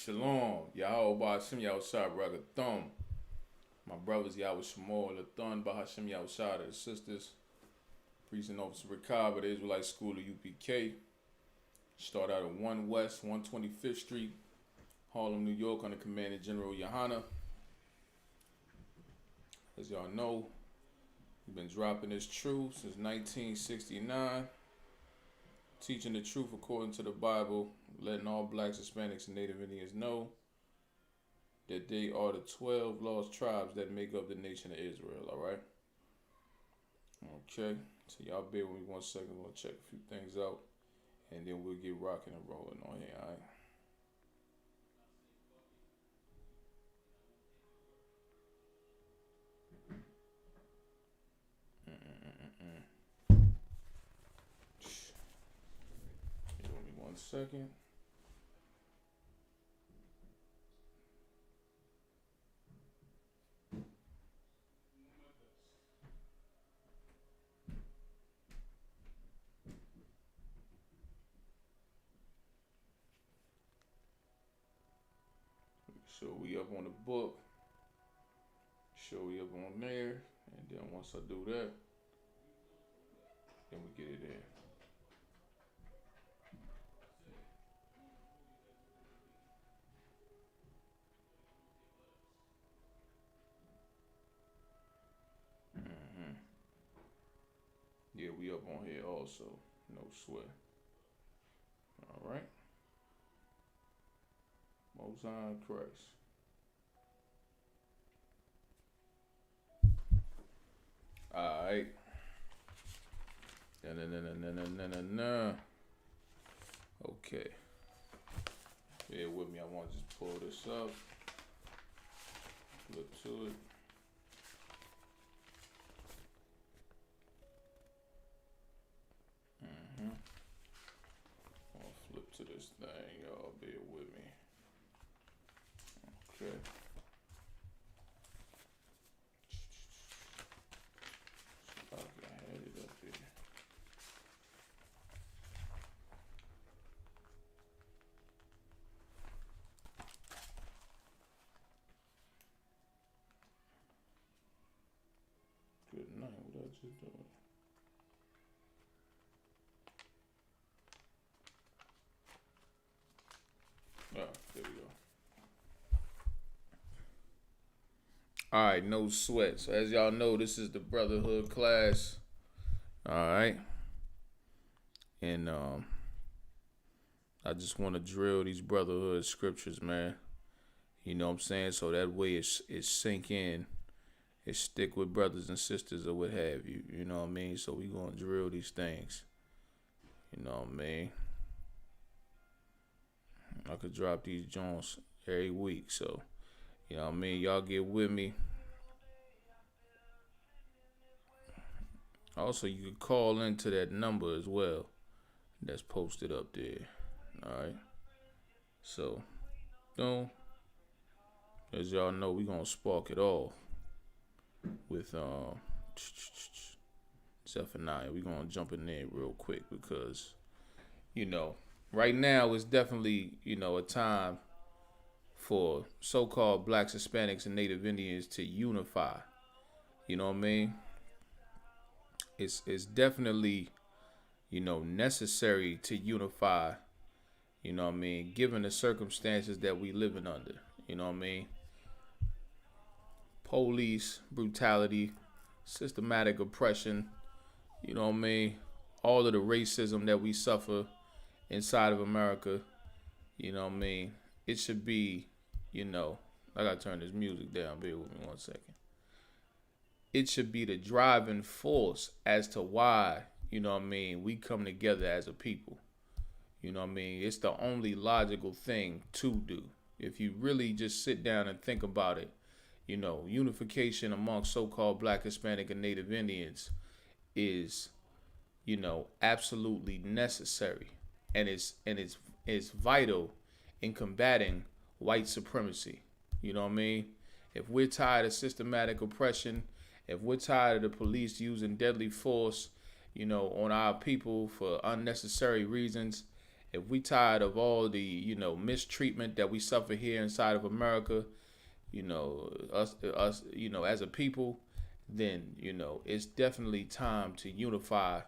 Shalom. Yahweh Hashem Yahushua Ragathum. My brothers Yahweh Shemal Lathun Bahashem Yahushua, the sisters. Priest and Officer Ricard, the Israelite School of UPK. Start out at 1 West, 125th Street, Harlem, New York, under Commander General Yohana. As y'all know, we've been dropping this truth since 1969. Teaching the truth according to the Bible, letting all blacks, Hispanics, and Native Indians know that they are the 12 lost tribes that make up the nation of Israel, alright? Okay, so y'all bear with me 1 second. We'll check a few things out, and then we'll get rocking and rolling on here, alright? Give me 1 second. So we up on the book. Show we up on there. And then once I do that, then we get it in. Yeah, we up on here also. No sweat. Alright. Most High Christ. Alright. Okay. Bear with me. I want to just pull this up. Flip to it. I'll flip to this thing, y'all. Bear with me. Okay. I had it up here. Good night. What I just doing? Oh, there we go. Alright, no sweat. So as y'all know, this is the Brotherhood class. Alright. And I just want to drill these Brotherhood scriptures, man. You know what I'm saying? So that way it sink in. It stick with brothers and sisters or what have you. You know what I mean? So we gonna drill these things. You know what I mean? I could drop these joints every week. So, you know what I mean? Y'all get with me. Also, you can call into that number as well that's posted up there. Alright. So, as y'all know, we gonna spark it off with Zephaniah. We gonna jump in there real quick because, you know, right now is definitely, you know, a time for so-called blacks, Hispanics, and Native Indians to unify. You know what I mean? It's definitely, you know, necessary to unify, you know what I mean, given the circumstances that we living under. You know what I mean? Police brutality, systematic oppression, you know what I mean? All of the racism that we suffer inside of America, you know what I mean? It should be, you know, I gotta turn this music down. Bear with me 1 second. It should be the driving force as to why, you know what I mean, we come together as a people. You know what I mean? It's the only logical thing to do. If you really just sit down and think about it, you know, unification among so-called black, Hispanic, and Native Indians is, you know, absolutely necessary. And it's vital in combating white supremacy. You know what I mean? If we're tired of systematic oppression, if we're tired of the police using deadly force, you know, on our people for unnecessary reasons, If we tired of all the, mistreatment that we suffer here inside of America, us, as a people, then, it's definitely time to unify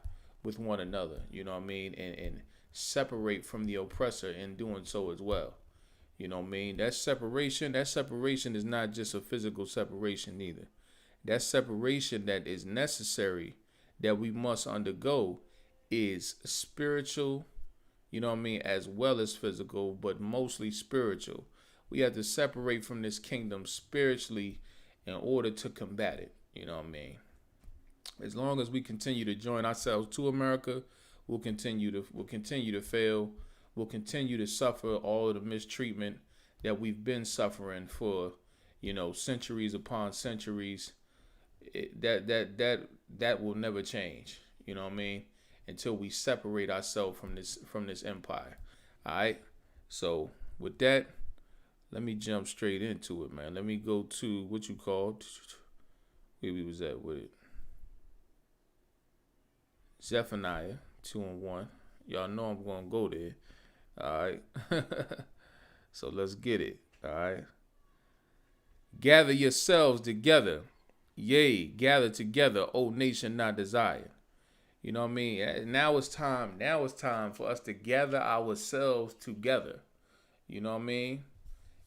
with one another, you know what I mean? And separate from the oppressor in doing so as well. You know what I mean? That separation is not just a physical separation either. That separation that is necessary, that we must undergo, is spiritual, you know what I mean, as well as physical, but mostly spiritual. We have to separate from this kingdom spiritually in order to combat it, you know what I mean? As long as we continue to join ourselves to America, we'll continue to fail. We'll continue to suffer all of the mistreatment that we've been suffering for, centuries upon centuries. That will never change. You know what I mean? Until we separate ourselves from this empire. All right. So with that, let me jump straight into it, man. Let me go to what you called. Where we was at with it. Zephaniah 2:1. Y'all know I'm gonna go there. All right. So let's get it. All right. Gather yourselves together. Yea, gather together, O nation not desired. You know what I mean? Now it's time. Now it's time for us to gather ourselves together. You know what I mean?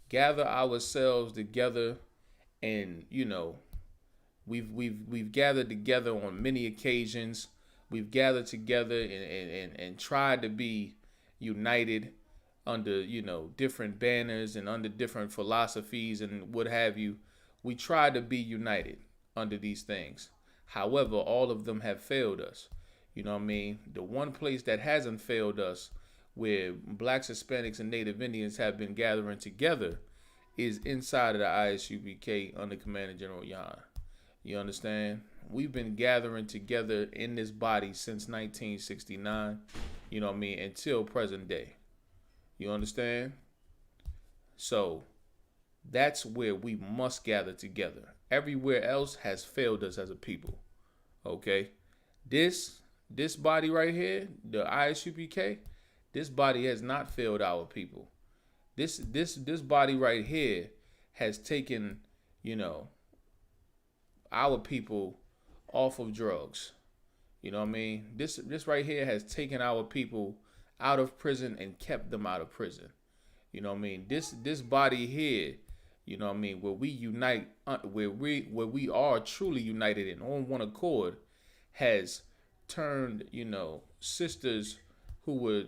Gather ourselves together, and we've gathered together on many occasions. We've gathered together and tried to be united under, different banners and under different philosophies and what have you. We tried to be united under these things. However, all of them have failed us. You know what I mean? The one place that hasn't failed us, where blacks, Hispanics, and Native Indians have been gathering together, is inside of the Isupk under Commander General Yan. You understand? We've been gathering together in this body since 1969, you know what I mean, until present day. You understand? So that's where we must gather together. Everywhere else has failed us as a people. Okay? This body right here, the Isupk, this body has not failed our people. This body right here has taken, our people off of drugs. You know what I mean? This right here has taken our people out of prison and kept them out of prison. You know what I mean? This body here, you know what I mean, where we unite, where we are truly united and on one accord, has turned, sisters who were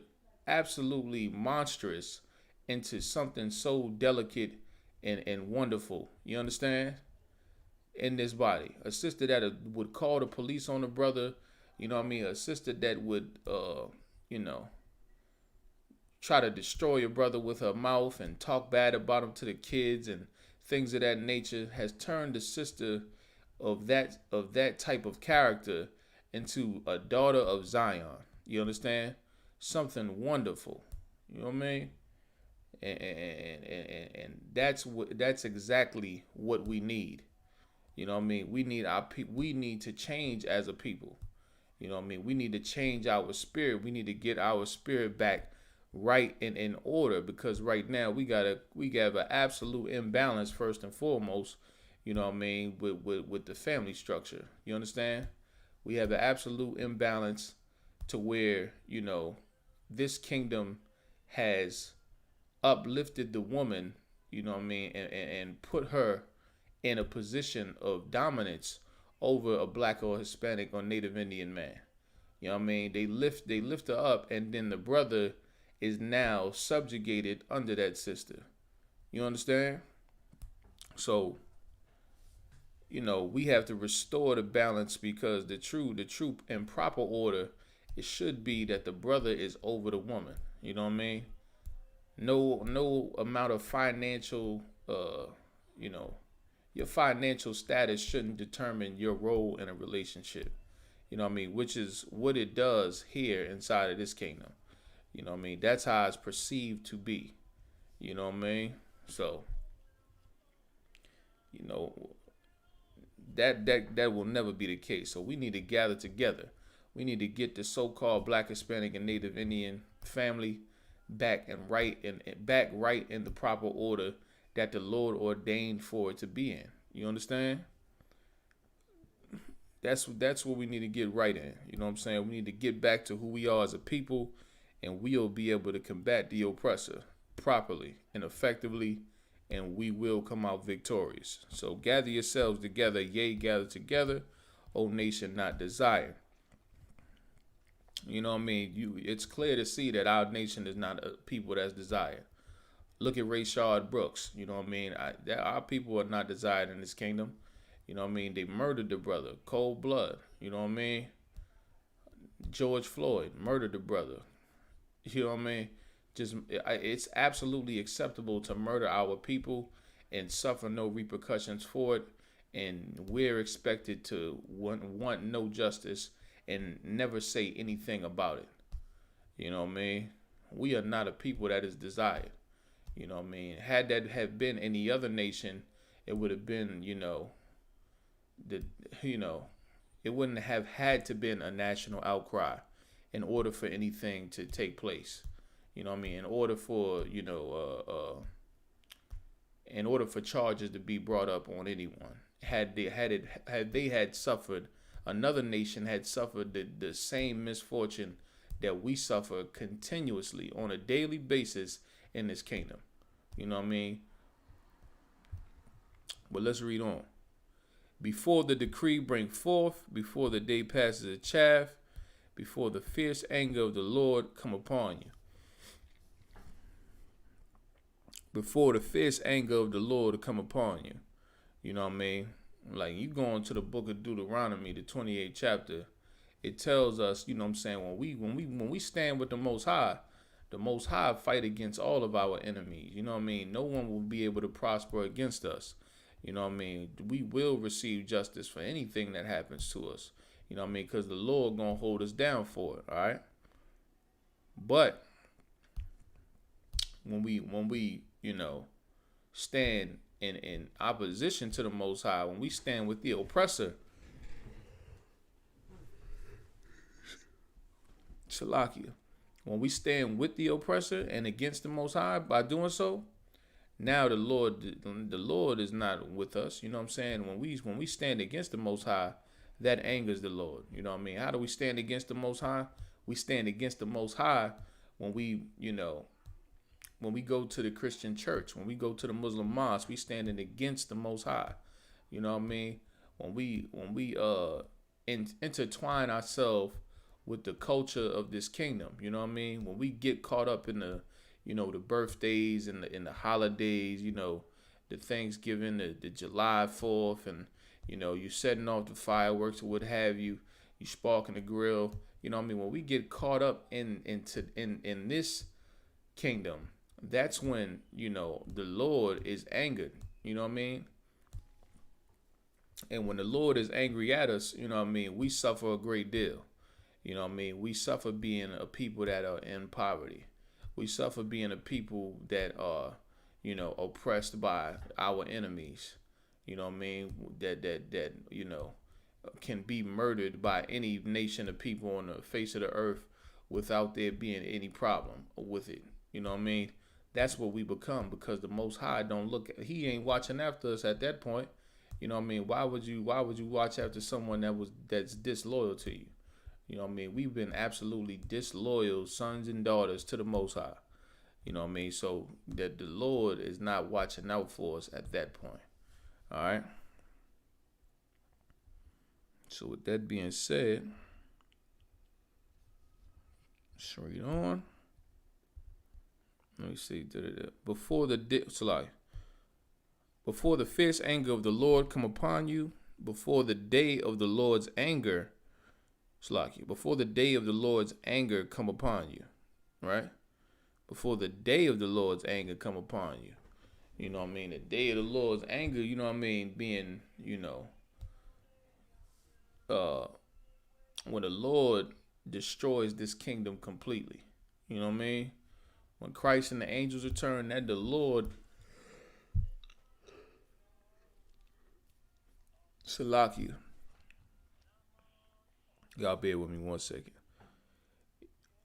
absolutely monstrous into something so delicate and wonderful. You understand? In this body, a sister that would call the police on a brother, you know what I mean? A sister that would, try to destroy a brother with her mouth and talk bad about him to the kids and things of that nature, has turned the sister of that type of character into a daughter of Zion. You understand? Something wonderful. You know what I mean? And that's exactly what we need. You know what I mean? We need to change as a people. You know what I mean? We need to change our spirit. We need to get our spirit back right and in order, because right now we have an absolute imbalance first and foremost. You know what I mean? With the family structure. You understand? We have an absolute imbalance to where, this kingdom has uplifted the woman, you know what I mean, and put her in a position of dominance over a black or Hispanic or Native Indian man. You know what I mean? They lift her up, and then the brother is now subjugated under that sister. You understand? So, we have to restore the balance, because the true and proper order, it should be that the brother is over the woman. You know what I mean? No amount of financial, your financial status shouldn't determine your role in a relationship. You know what I mean? Which is what it does here inside of this kingdom. You know what I mean? That's how it's perceived to be. You know what I mean? So, that will never be the case. So we need to gather together. We need to get the so-called Black, Hispanic, and Native Indian family back and back right in the proper order that the Lord ordained for it to be in. You understand? That's what we need to get right in. You know what I'm saying? We need to get back to who we are as a people, and we'll be able to combat the oppressor properly and effectively, and we will come out victorious. So gather yourselves together, yea, gather together, O nation not desired. You know what I mean? It's clear to see that our nation is not a people that's desired. Look at Rayshard Brooks. You know what I mean? Our people are not desired in this kingdom. You know what I mean? They murdered the brother, cold blood. You know what I mean? George Floyd murdered the brother. You know what I mean? It's absolutely acceptable to murder our people and suffer no repercussions for it. And we're expected to want no justice and never say anything about it. You know what I mean? We are not a people that is desired. You know what I mean? Had that have been any other nation, it would have been, it wouldn't have had to been a national outcry in order for anything to take place. You know what I mean? In order for, in order for charges to be brought up on anyone. Had they suffered, another nation had suffered the same misfortune that we suffer continuously on a daily basis in this kingdom. You know what I mean? But let's read on. Before the decree bring forth, before the day passes a chaff, before the fierce anger of the Lord come upon you. Before the fierce anger of the Lord come upon you. You know what I mean? Like, you go into the book of Deuteronomy, the 28th chapter, it tells us, you know what I'm saying, when we stand with the Most High fight against all of our enemies. You know what I mean? No one will be able to prosper against us. You know what I mean? We will receive justice for anything that happens to us. You know what I mean? Because the Lord gonna hold us down for it. All right. But when we stand in opposition to the Most High, when we stand with the oppressor, Shalakia, when we stand with the oppressor and against the Most High, by doing so, now the Lord is not with us. You know what I'm saying? When we stand against the Most High, that angers the Lord. You know what I mean? How do we stand against the Most High? We stand against the Most High when we go to the Christian church, when we go to the Muslim mosque, we standing against the Most High. You know what I mean? When we intertwine ourselves with the culture of this kingdom, you know what I mean? When we get caught up in the the birthdays and the holidays, the Thanksgiving, the July 4th, and you setting off the fireworks or what have you, you sparking the grill. You know what I mean? When we get caught up in this kingdom, that's when the Lord is angered. You know what I mean? And when the Lord is angry at us, you know what I mean, we suffer a great deal. You know what I mean? We suffer being a people that are in poverty. We suffer being a people that are, oppressed by our enemies. You know what I mean? That can be murdered by any nation of people on the face of the earth without there being any problem with it. You know what I mean? That's what we become, because the Most High he ain't watching after us at that point. You know what I mean? Why would you watch after someone that's disloyal to you? You know what I mean? We've been absolutely disloyal sons and daughters to the Most High. You know what I mean? So that the Lord is not watching out for us at that point. All right? So with that being said, let's read on. Let me see. Before the fierce anger of the Lord come upon you, before the day of the Lord's anger, before the day of the Lord's anger come upon you, right? Before the day of the Lord's anger come upon you. You know what I mean? The day of the Lord's anger, you know what I mean, being, when the Lord destroys this kingdom completely. You know what I mean? When Christ and the angels return, that the Lord, Salakia. Y'all bear with me 1 second.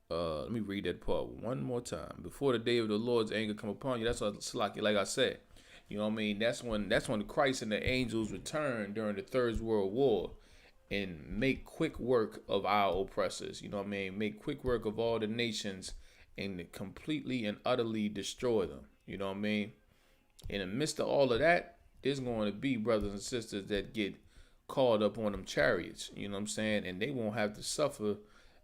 Let me read that part one more time. Before the day of the Lord's anger come upon you. That's what Salaki, like I said. You know what I mean? That's when Christ and the angels return during the Third World War and make quick work of our oppressors. You know what I mean? Make quick work of all the nations and completely and utterly destroy them. You know what I mean? In the midst of all of that, there's going to be brothers and sisters that get caught up on them chariots. You know what I'm saying? And they won't have to suffer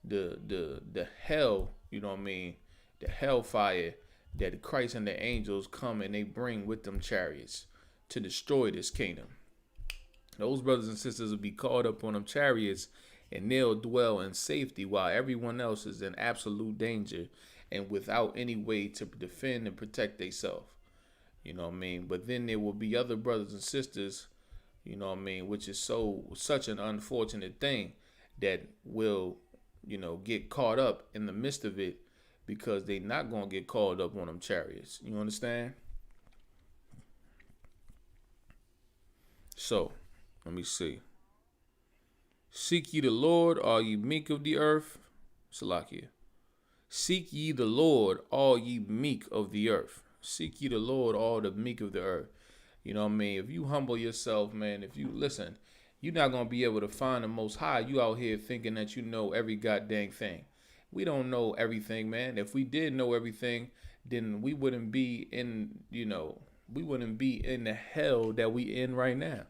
the hell. You know what I mean? The hellfire that Christ and the angels come and they bring with them chariots to destroy this kingdom. Those brothers and sisters will be caught up on them chariots and they'll dwell in safety while everyone else is in absolute danger and without any way to defend and protect themselves. You know what I mean? But then there will be other brothers and sisters, you know what I mean, which is such an unfortunate thing that will, get caught up in the midst of it because they not going to get called up on them chariots. You understand? So, let me see. Seek ye the Lord, all ye meek of the earth. Salakia. Seek ye the Lord, all ye meek of the earth. Seek ye the Lord, all the meek of the earth. You know what I mean? If you humble yourself, man, if you listen, you're not going to be able to find the Most High. You out here thinking that you know every goddamn thing. We don't know everything, man. If we did know everything, then we wouldn't be in, we wouldn't be in the hell that we in right now.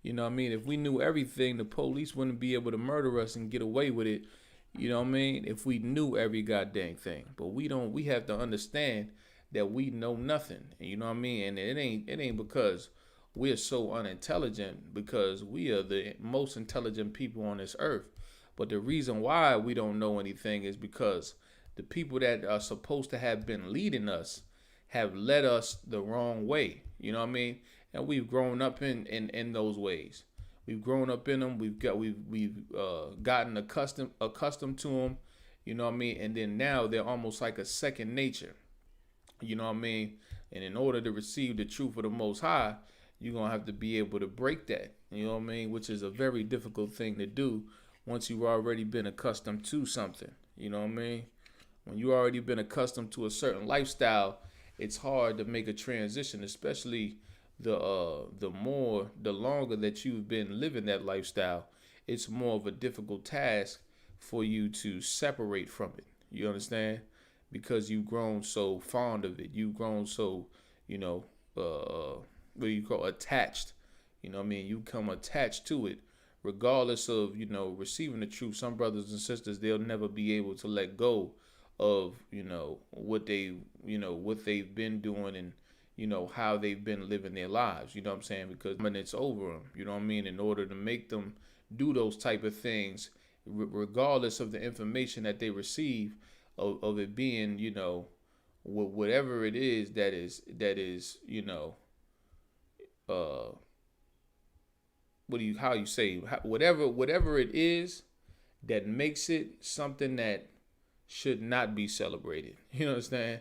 You know what I mean? If we knew everything, the police wouldn't be able to murder us and get away with it. You know what I mean? If we knew every goddamn thing. But we don't. We have to understand that we know nothing. You know what I mean? And it ain't because we're so unintelligent, because we are the most intelligent people on this earth. But the reason why we don't know anything is because the people that are supposed to have been leading us have led us the wrong way. You know what I mean? And we've grown up in those ways. We've grown up in them. We've gotten accustomed to them. You know what I mean? And then now they're almost like a second nature. You know what I mean? And in order to receive the truth of the Most High, you're going to have to be able to break that. You know what I mean? Which is a very difficult thing to do once you've already been accustomed to something. You know what I mean? When you already been accustomed to a certain lifestyle, it's hard to make a transition, especially the longer that you've been living that lifestyle. It's more of a difficult task for you to separate from it. You understand? Because you've grown so fond of it. You've grown so, what do you call attached. You know what I mean? You become attached to it. Regardless of, receiving the truth, some brothers and sisters, they'll never be able to let go of, what they've been doing and, how they've been living their lives. You know what I'm saying? Because when it's over them, you know what I mean? In order to make them do those type of things, regardless of the information that they receive, of it being, whatever it is that is, whatever it is that makes it something that should not be celebrated. You understand?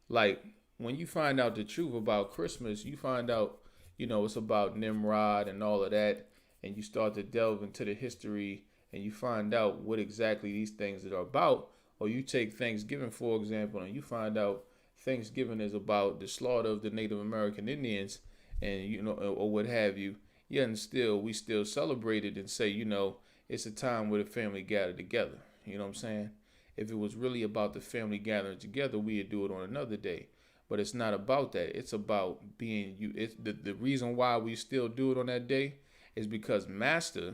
Like when you find out the truth about Christmas, you find out, it's about Nimrod and all of that, and you start to delve into the history and you find out what exactly these things are about. Or you take Thanksgiving, for example, and you find out Thanksgiving is about the slaughter of the Native American Indians and, or what have you. Yeah, and we still celebrate it and say, it's a time where the family gathered together. You know what I'm saying? If it was really about the family gathering together, we'd do it on another day. But it's not about that. It's about being you. It's the reason why we still do it on that day is because Master,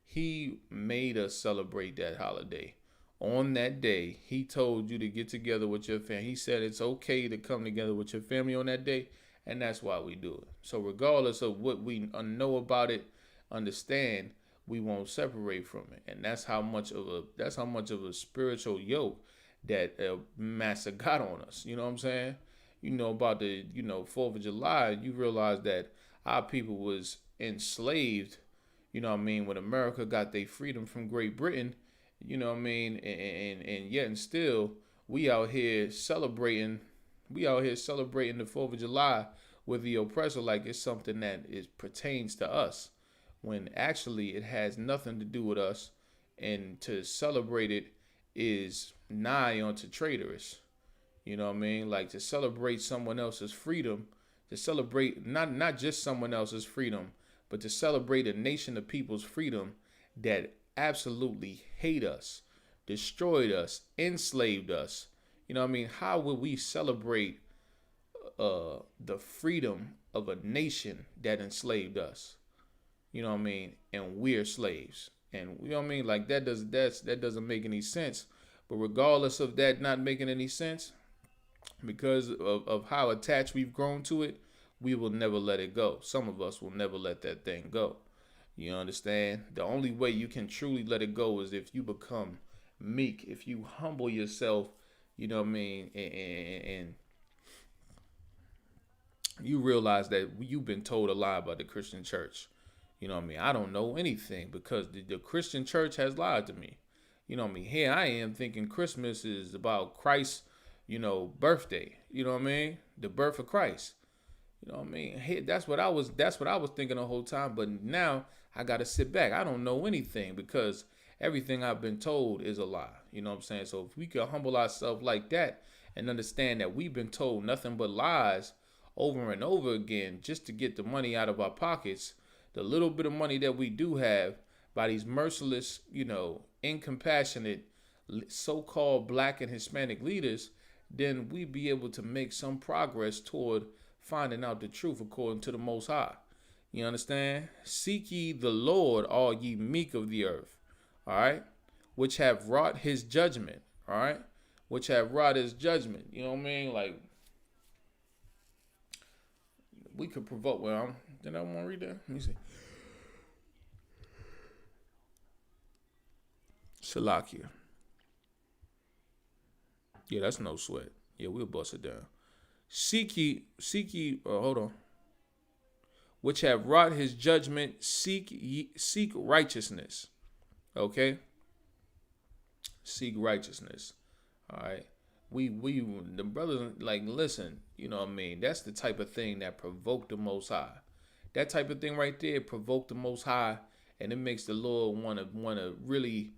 he made us celebrate that holiday. On that day, he told you to get together with your family. He said it's okay to come together with your family on that day, and that's why we do it. So regardless of what we know about it, understand, we won't separate from it. And that's how much of a spiritual yoke that Master got on us. You know what I'm saying? About the 4th of July, you realize that our people was enslaved. You know what I mean? When America got their freedom from Great Britain, you know what I mean? And yet and still, we out here celebrating the 4th of July with the oppressor like it's something that pertains to us, when actually it has nothing to do with us. and to celebrate it is nigh unto traitorous. You know what I mean? Like to celebrate someone else's freedom, to celebrate not just someone else's freedom, but to celebrate a nation of people's freedom that absolutely hate us, destroyed us, enslaved us. You know what I mean? How would we celebrate the freedom of a nation that enslaved us? You know what I mean? And we're slaves. And you know what I mean? Like that doesn't make any sense. But regardless of that not making any sense, because of how attached we've grown to it, we will never let it go. Some of us will never let that thing go. You understand? The only way you can truly let it go is if you become meek, if you humble yourself, you know what I mean, and you realize that you've been told a lie by the Christian church. You know what I mean? I don't know anything because the Christian church has lied to me. You know what I mean? Here I am thinking Christmas is about Christ's, birthday. You know what I mean? The birth of Christ. You know what I mean? Hey, that's what I was thinking the whole time. But now I gotta sit back. I don't know anything because everything I've been told is a lie. You know what I'm saying? So if we could humble ourselves like that and understand that we've been told nothing but lies over and over again just to get the money out of our pockets, the little bit of money that we do have by these merciless, incompassionate so-called black and Hispanic leaders, then we be able to make some progress toward finding out the truth according to the Most High. You understand? Seek ye the Lord, all ye meek of the earth. All right? Which have wrought his judgment. All right? Which have wrought his judgment. You know what I mean? Like, we could provoke. Well, did I want to read that? Let me see. Shalakia. Yeah, that's no sweat. Yeah, we'll bust it down. Seek ye, hold on. Which have wrought his judgment, seek righteousness. Okay? Seek righteousness. All right? The brothers, like, listen, you know what I mean? That's the type of thing that provoked the Most High. That type of thing right there provoked the Most High, and it makes the Lord want to really,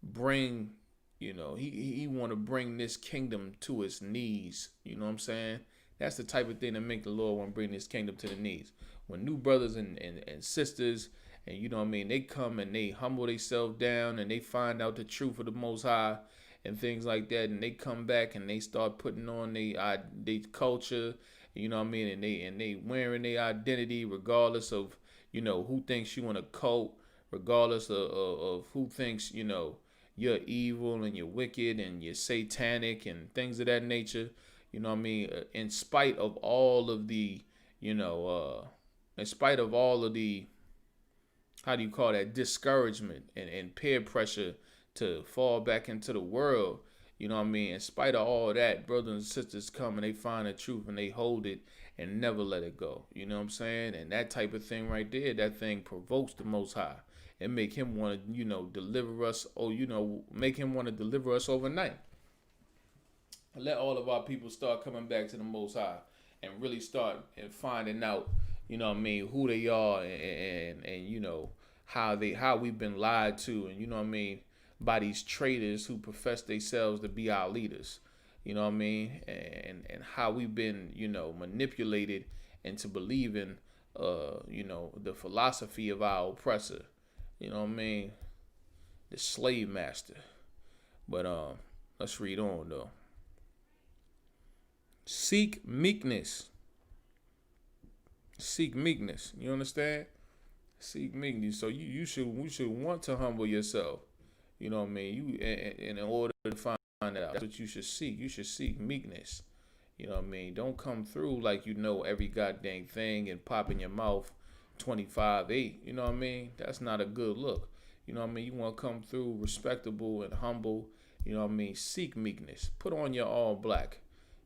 bring, he want to bring this kingdom to its knees. You know what I'm saying? That's the type of thing that make the Lord want to bring this kingdom to the knees. When new brothers and sisters, and you know what I mean, they come and they humble themselves down and they find out the truth of the Most High and things like that, and they come back and they start putting on their culture, you know what I mean, and they wearing their identity regardless of, who thinks you in a cult, regardless of who thinks, you're evil and you're wicked and you're satanic and things of that nature. You know what I mean? In spite of all of the, in spite of all of the, how do you call that, discouragement and peer pressure to fall back into the world, you know what I mean? In spite of all that, brothers and sisters come and they find the truth and they hold it and never let it go. You know what I'm saying? And that type of thing right there, that thing provokes the Most High and make him want to, deliver us, or, make him want to deliver us overnight. Let all of our people start coming back to the Most High and really start and finding out, you know what I mean, who they are and how we've been lied to, and you know what I mean, by these traitors who profess themselves to be our leaders. You know what I mean? And how we've been, manipulated into believing the philosophy of our oppressor. You know what I mean? The slave master. But let's read on though. Seek meekness. Seek meekness. You understand? Seek meekness. So you should want to humble yourself. You know what I mean? You in order to find that out. That's what you should seek. You should seek meekness. You know what I mean? Don't come through like you know every goddamn thing and pop in your mouth 25-8. You know what I mean? That's not a good look. You know what I mean? You want to come through respectable and humble. You know what I mean? Seek meekness. Put on your all black.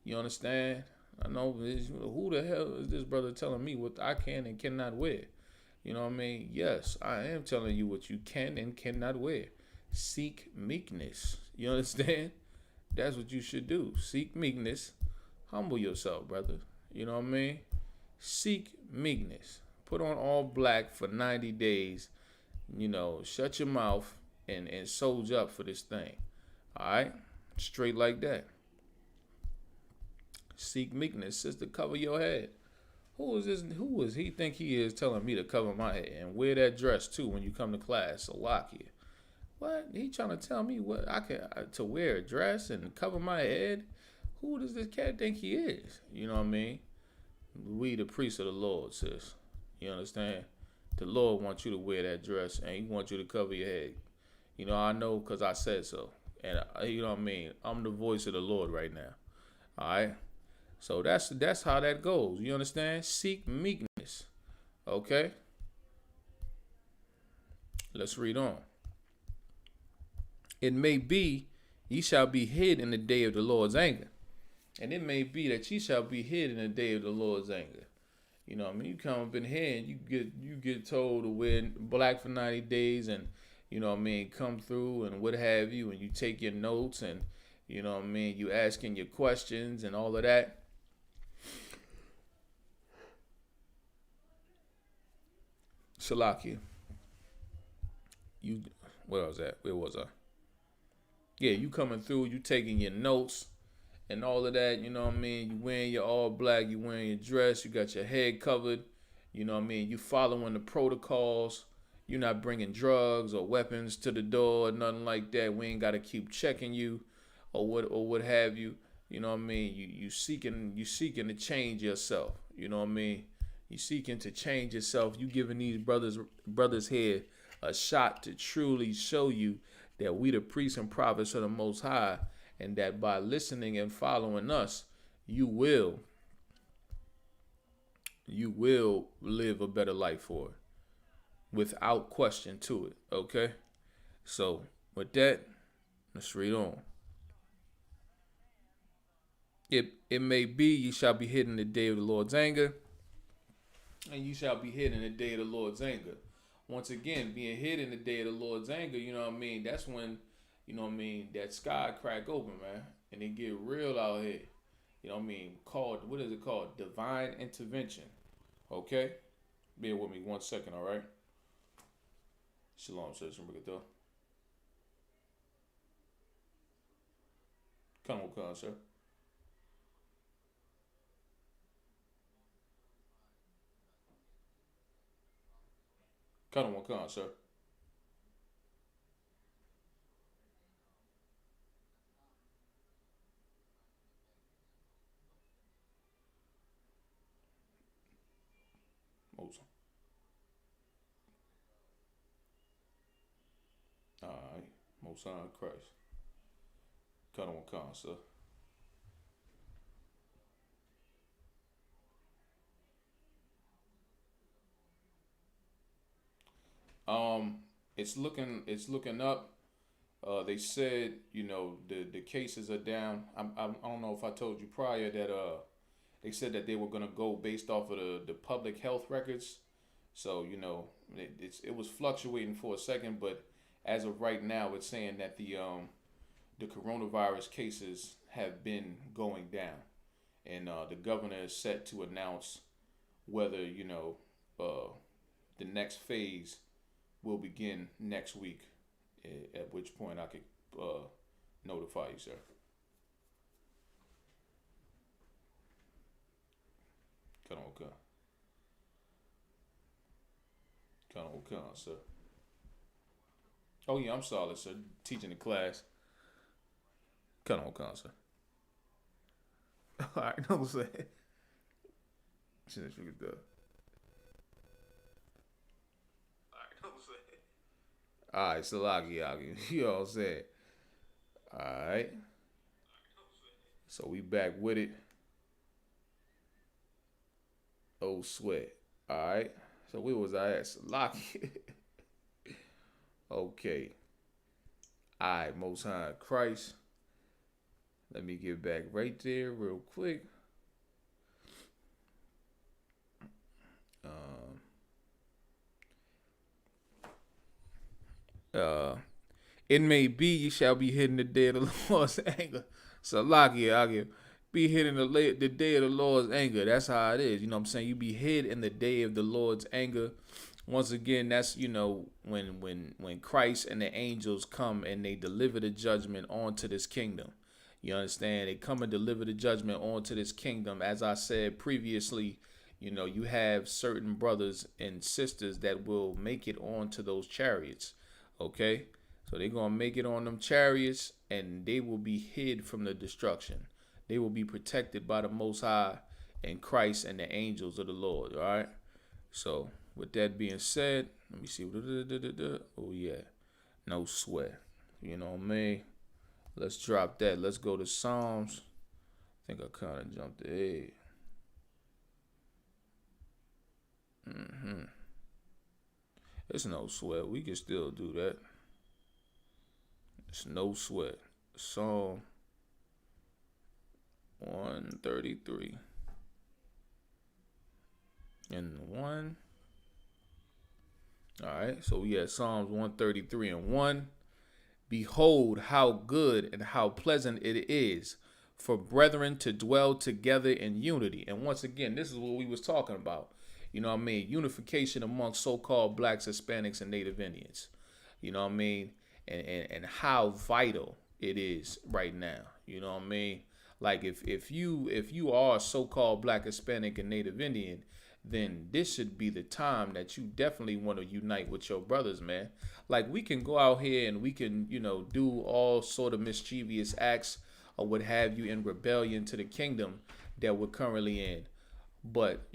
You understand? I know who the hell is this brother telling me what I can and cannot wear? You know what I mean? Yes, I am telling you what you can and cannot wear. Seek meekness. You understand? That's what you should do. Seek meekness. Humble yourself, brother. You know what I mean? Seek meekness. Put on all black for 90 days. shut your mouth and soldier up for this thing. All right, straight like that. Seek meekness, sister. Cover your head. Who is this? Who is he think he is telling me to cover my head and wear that dress too when you come to class? Salakia. What? He trying to tell me what I can to wear a dress and cover my head? Who does this cat think he is? You know what I mean? We the priests of the Lord, sis. You understand? The Lord wants you to wear that dress and he wants you to cover your head. I know because I said so. And you know what I mean? I'm the voice of the Lord right now. All right? So that's how that goes. You understand? Seek meekness. Okay? Let's read on. It may be ye shall be hid in the day of the Lord's anger. And it may be that ye shall be hid in the day of the Lord's anger. You know what I mean? You come up in here and you get told to wear black for 90 days and, you know what I mean, come through and what have you, and you take your notes and, you know what I mean, you asking your questions and all of that. Salakia. Where was that? Where was I? Yeah, you coming through, you taking your notes and all of that, you know what I mean? You wearing your all black, you wearing your dress, you got your head covered, you know what I mean? You following the protocols. You're not bringing drugs or weapons to the door, or nothing like that. We ain't got to keep checking you or what have you. You know what I mean? You seeking to change yourself. You know what I mean? You seeking to change yourself. You giving these brothers here a shot to truly show you that we the priests and prophets of the Most High, and that by listening and following us, you will live a better life for it, without question to it. Okay? So with that, let's read on. It may be ye shall be hidden in the day of the Lord's anger, and you shall be hid in the day of the Lord's anger. Once again, being hid in the day of the Lord's anger, you know what I mean? That's when, you know what I mean, that sky crack open, man. And it get real out here. You know what I mean? What is it called? Divine intervention. Okay? Bear with me 1 second, all right? Shalom, sis. Come on, sir. Come on, sir. Moses. All right. Most High Christ. Come on, sir. It's looking up. They said, the cases are down. I don't know if I told you prior that they said that they were gonna go based off of the public health records. So it was fluctuating for a second, but as of right now, it's saying that the coronavirus cases have been going down, and the governor is set to announce whether the next phase will begin next week, at which point I could notify you, sir. Come on, sir. Oh yeah, I'm solid, sir. Teaching the class. Come on, sir. All right, no, I'm saying. Since we get done. All right, Salagi. You all said. All right. So we back with it. Oh, sweat. All right. So where was I at? Salagi. Okay. All right, Most High Christ. Let me get back right there real quick. It may be you shall be hidden the day of the Lord's anger. So Lakia, Be hid in the day of the Lord's anger. That's how it is. You know what I'm saying? You be hid in the day of the Lord's anger. Once again, that's, when Christ and the angels come and they deliver the judgment onto this kingdom. You understand? They come and deliver the judgment onto this kingdom. As I said previously, you have certain brothers and sisters that will make it onto those chariots. Okay? So they're going to make it on them chariots, and they will be hid from the destruction. They will be protected by the Most High and Christ and the angels of the Lord. All right? So with that being said, let me see. Oh, yeah. No sweat. You know what I mean? Let's drop that. Let's go to Psalms. I think I kind of jumped ahead. It's no sweat. We can still do that. It's no sweat. Psalm 133 and 1. All right. So we had Psalms 133 and 1. Behold, how good and how pleasant it is for brethren to dwell together in unity. And once again, this is what we was talking about. You know what I mean? Unification amongst so-called blacks, Hispanics, and Native Indians. You know what I mean? And how vital it is right now. You know what I mean? Like if you are a so-called black, Hispanic, and Native Indian, then this should be the time that you definitely want to unite with your brothers, man. Like, we can go out here and we can, do all sort of mischievous acts or what have you in rebellion to the kingdom that we're currently in. But,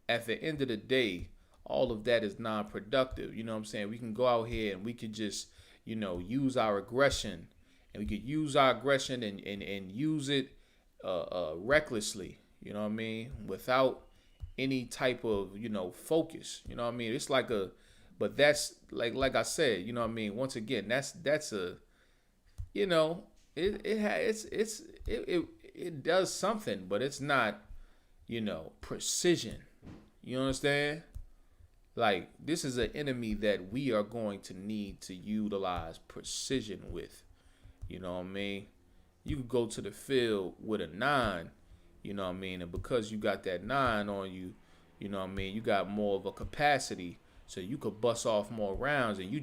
at the end of the day, all of that is non-productive. You know what I'm saying? We can go out here and we could just, use our aggression, and we could use our aggression and use it recklessly, you know what I mean? Without any type of, focus, you know what I mean? It's like but that's like I said, you know what I mean? Once again, that's a, it does something, but it's not, precision. You understand? Like, this is an enemy that we are going to need to utilize precision with. You know what I mean? You could go to the field with a 9, you know what I mean? And because you got that 9 on you, you know what I mean? You got more of a capacity, so you could bust off more rounds, and you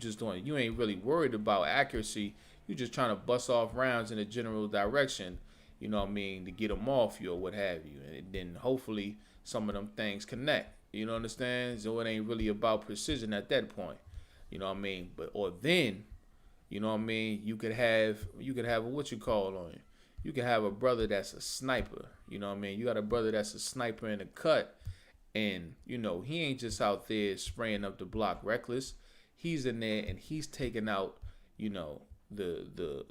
ain't really worried about accuracy. You just trying to bust off rounds in a general direction, you know what I mean, to get them off you or what have you. And then hopefully some of them things connect. You know, understand? So it ain't really about precision at that point. You know what I mean? Or then, you know what I mean, you could have a what you call on you. You could have a brother that's a sniper. You know what I mean? You got a brother that's a sniper in the cut, and he ain't just out there spraying up the block reckless. He's in there and he's taking out, the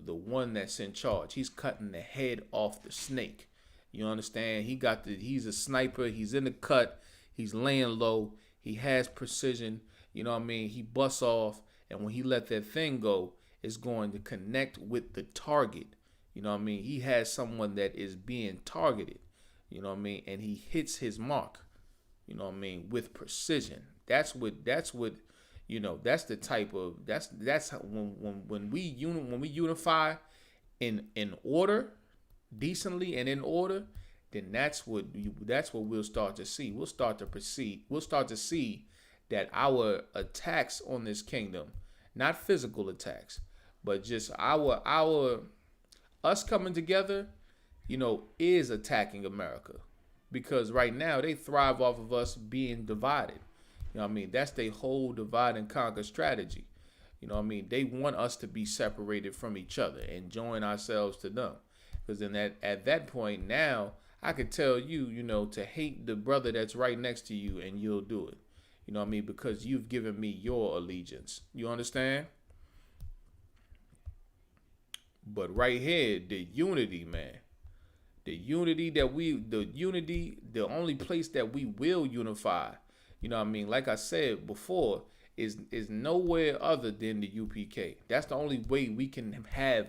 one that's in charge. He's cutting the head off the snake. You understand? He's a sniper. He's in the cut. He's laying low. He has precision. You know what I mean? He busts off, and when he let that thing go, it's going to connect with the target. You know what I mean? He has someone that is being targeted. You know what I mean? And he hits his mark. You know what I mean? With precision. That's the type of that's how, when we unify in order, decently and in order, then that's what we'll start to see. We'll start to see that our attacks on this kingdom, not physical attacks, but just us coming together, is attacking America. Because right now they thrive off of us being divided. You know what I mean? That's their whole divide and conquer strategy. You know what I mean? They want us to be separated from each other and join ourselves to them. Because then at that point now, I could tell you, to hate the brother that's right next to you, and you'll do it. You know what I mean? Because you've given me your allegiance. You understand? But right here, the unity, man. The only place that we will unify, you know what I mean? Like I said before, is nowhere other than the UPK. That's the only way we can have,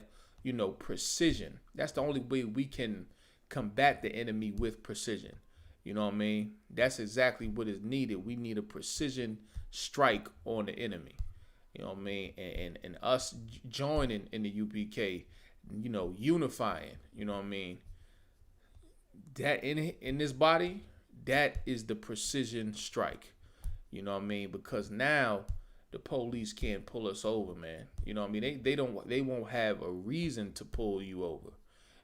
precision. That's the only way we can combat the enemy with precision. You know what I mean? That's exactly what is needed. We need a precision strike on the enemy. You know what I mean? And us joining in the UPK, unifying, you know what I mean? that in this body, that is the precision strike. You know what I mean? Because now the police can't pull us over, man. You know what I mean? They won't have a reason to pull you over.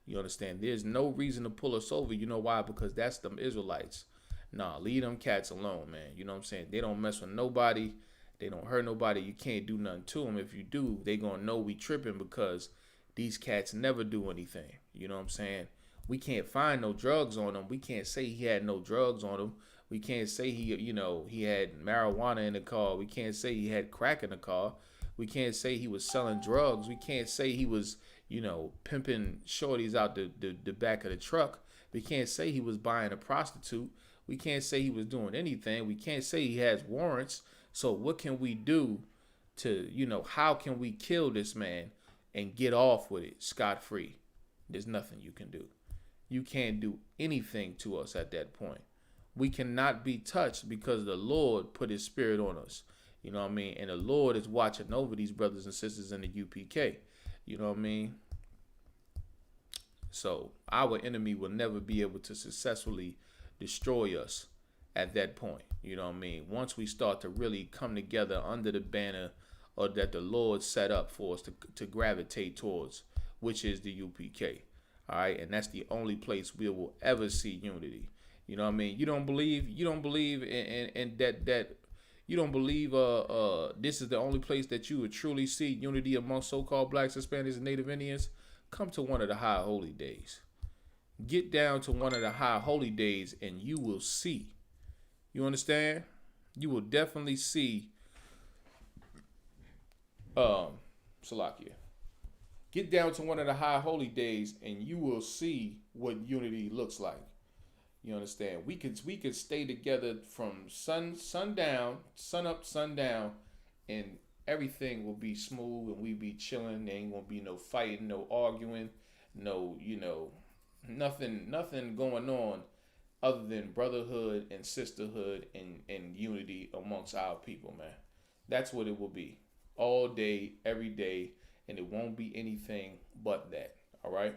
You understand? There's no reason to pull us over. You know why? Because that's them Israelites. Nah, leave them cats alone, man. You know what I'm saying? They don't mess with nobody. They don't hurt nobody. You can't do nothing to them. If you do, they gonna know we tripping because these cats never do anything. You know what I'm saying? We can't find no drugs on him. We can't say he had no drugs on him. We can't say he had marijuana in the car. We can't say he had crack in the car. We can't say he was selling drugs. We can't say he was, pimping shorties out the back of the truck. We can't say he was buying a prostitute. We can't say he was doing anything. We can't say he has warrants. So what can we do to, how can we kill this man and get off with it scot-free? There's nothing you can do. You can't do anything to us at that point. We cannot be touched because the Lord put his spirit on us. You know what I mean? And the Lord is watching over these brothers and sisters in the UPK. You know what I mean? So our enemy will never be able to successfully destroy us at that point. You know what I mean? Once we start to really come together under the banner or that the Lord set up for us to gravitate towards, which is the UPK. All right. And that's the only place we will ever see unity. You know what I mean? You don't believe in that you don't believe this is the only place that you would truly see unity among so-called blacks, Hispanics, and Native Indians. Come to one of the high holy days. Get down to one of the high holy days and you will see. You understand? You will definitely see Salakia. Get down to one of the high holy days and you will see what unity looks like. You understand? We could stay together from sundown, sun up, sundown, and everything will be smooth and we be chilling. There ain't gonna be no fighting, no arguing, no, nothing going on other than brotherhood and sisterhood and unity amongst our people, man. That's what it will be. All day, every day, and it won't be anything but that. All right?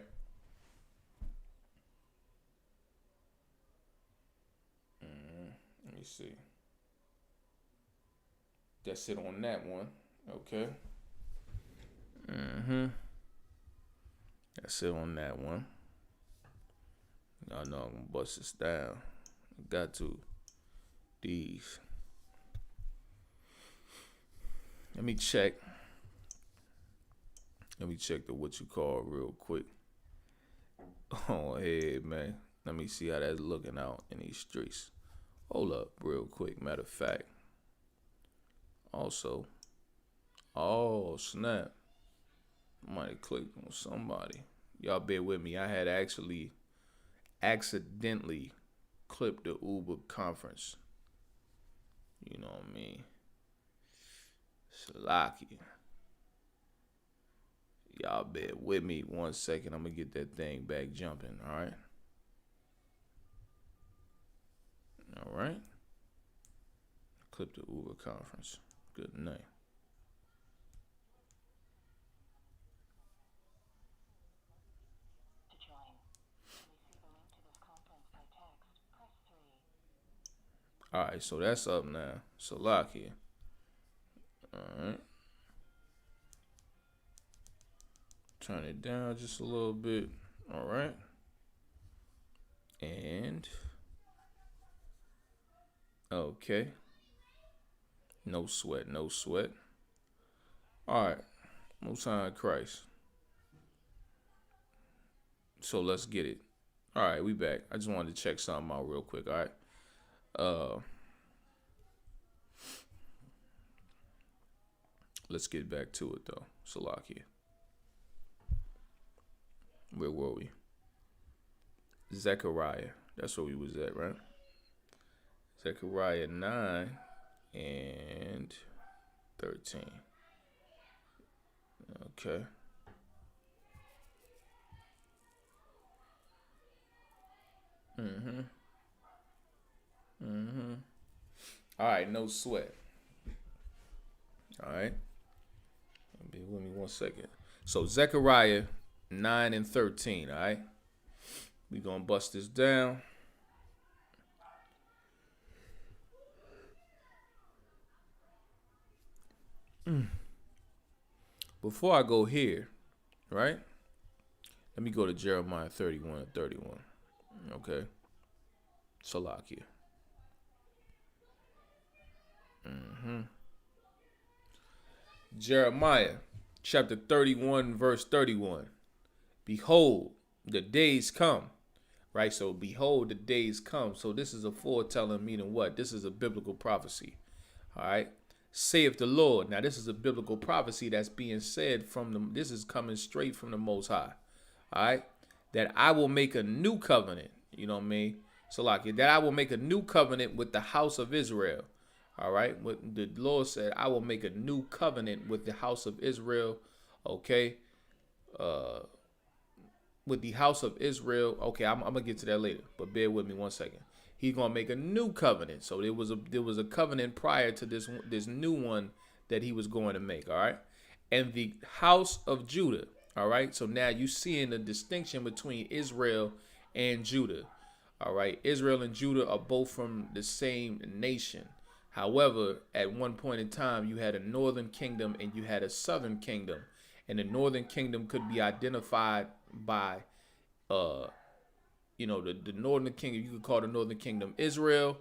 Let me see. That's it on that one. Okay. That's it on that one. Y'all know I'm gonna bust this down. Got to. These. Let me check the what you call real quick. Oh, hey, man. Let me see how that's looking out in these streets. Hold up real quick. Matter of fact. Also. Oh, snap. I might have clicked on somebody. Y'all bear with me. I had actually accidentally clipped the Uber conference. You know what I mean? Salaki. Y'all bear with me 1 second. I'm going to get that thing back jumping, all right? All right. Clip the Uber conference. Good night. All right, so that's up now. Salaki. All right. Turn it down just a little bit. All right. And okay. No sweat, no sweat. All right. Most High Christ. So let's get it. All right, we back. I just wanted to check something out real quick. All right. Let's get back to it though. Salakia. Where were we? Zechariah. That's where we was at, right? Zechariah 9 and 13. Okay. All right, no sweat. All right. Be with me 1 second. So Zechariah 9 and 13, all right? We gonna bust this down. Before I go here, right? Let me go to Jeremiah 31 and 31. Okay. Salakia. Jeremiah chapter 31, verse 31. Behold, the days come. Right? So behold, the days come. So this is a foretelling, meaning what? This is a biblical prophecy. All right. Saith the Lord. Now this is a biblical prophecy that's being said from the, this is coming straight from the Most High. All right. That I will make a new covenant. You know what I mean? So like that I will make a new covenant with the house of Israel. All right. What the Lord said, I will make a new covenant with the house of Israel. Okay. With the house of Israel. Okay, I'm gonna get to that later, but bear with me 1 second. He's gonna make a new covenant. So there was a covenant prior to this new one that he was going to make. All right, and the house of Judah. All right, so now you seeing the distinction between Israel and Judah. All right, Israel and Judah are both from the same nation. However, at one point in time, you had a northern kingdom and you had a southern kingdom, and the northern kingdom could be identified by the northern kingdom. You could call the northern kingdom Israel,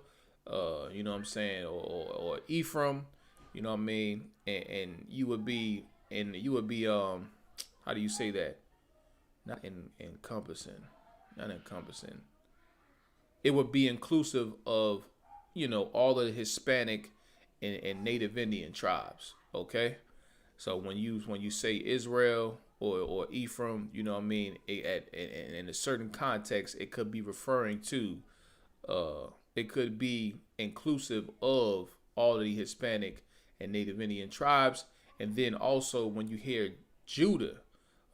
you know what I'm saying, or Ephraim, you know what I mean, and you would be how do you say that, not encompassing, it would be inclusive of all of the Hispanic and Native Indian tribes. Okay, so when you say Israel or Ephraim, you know what I mean, in a certain context, it could be referring to, it could be inclusive of all of the Hispanic and Native Indian tribes. And then also when you hear Judah,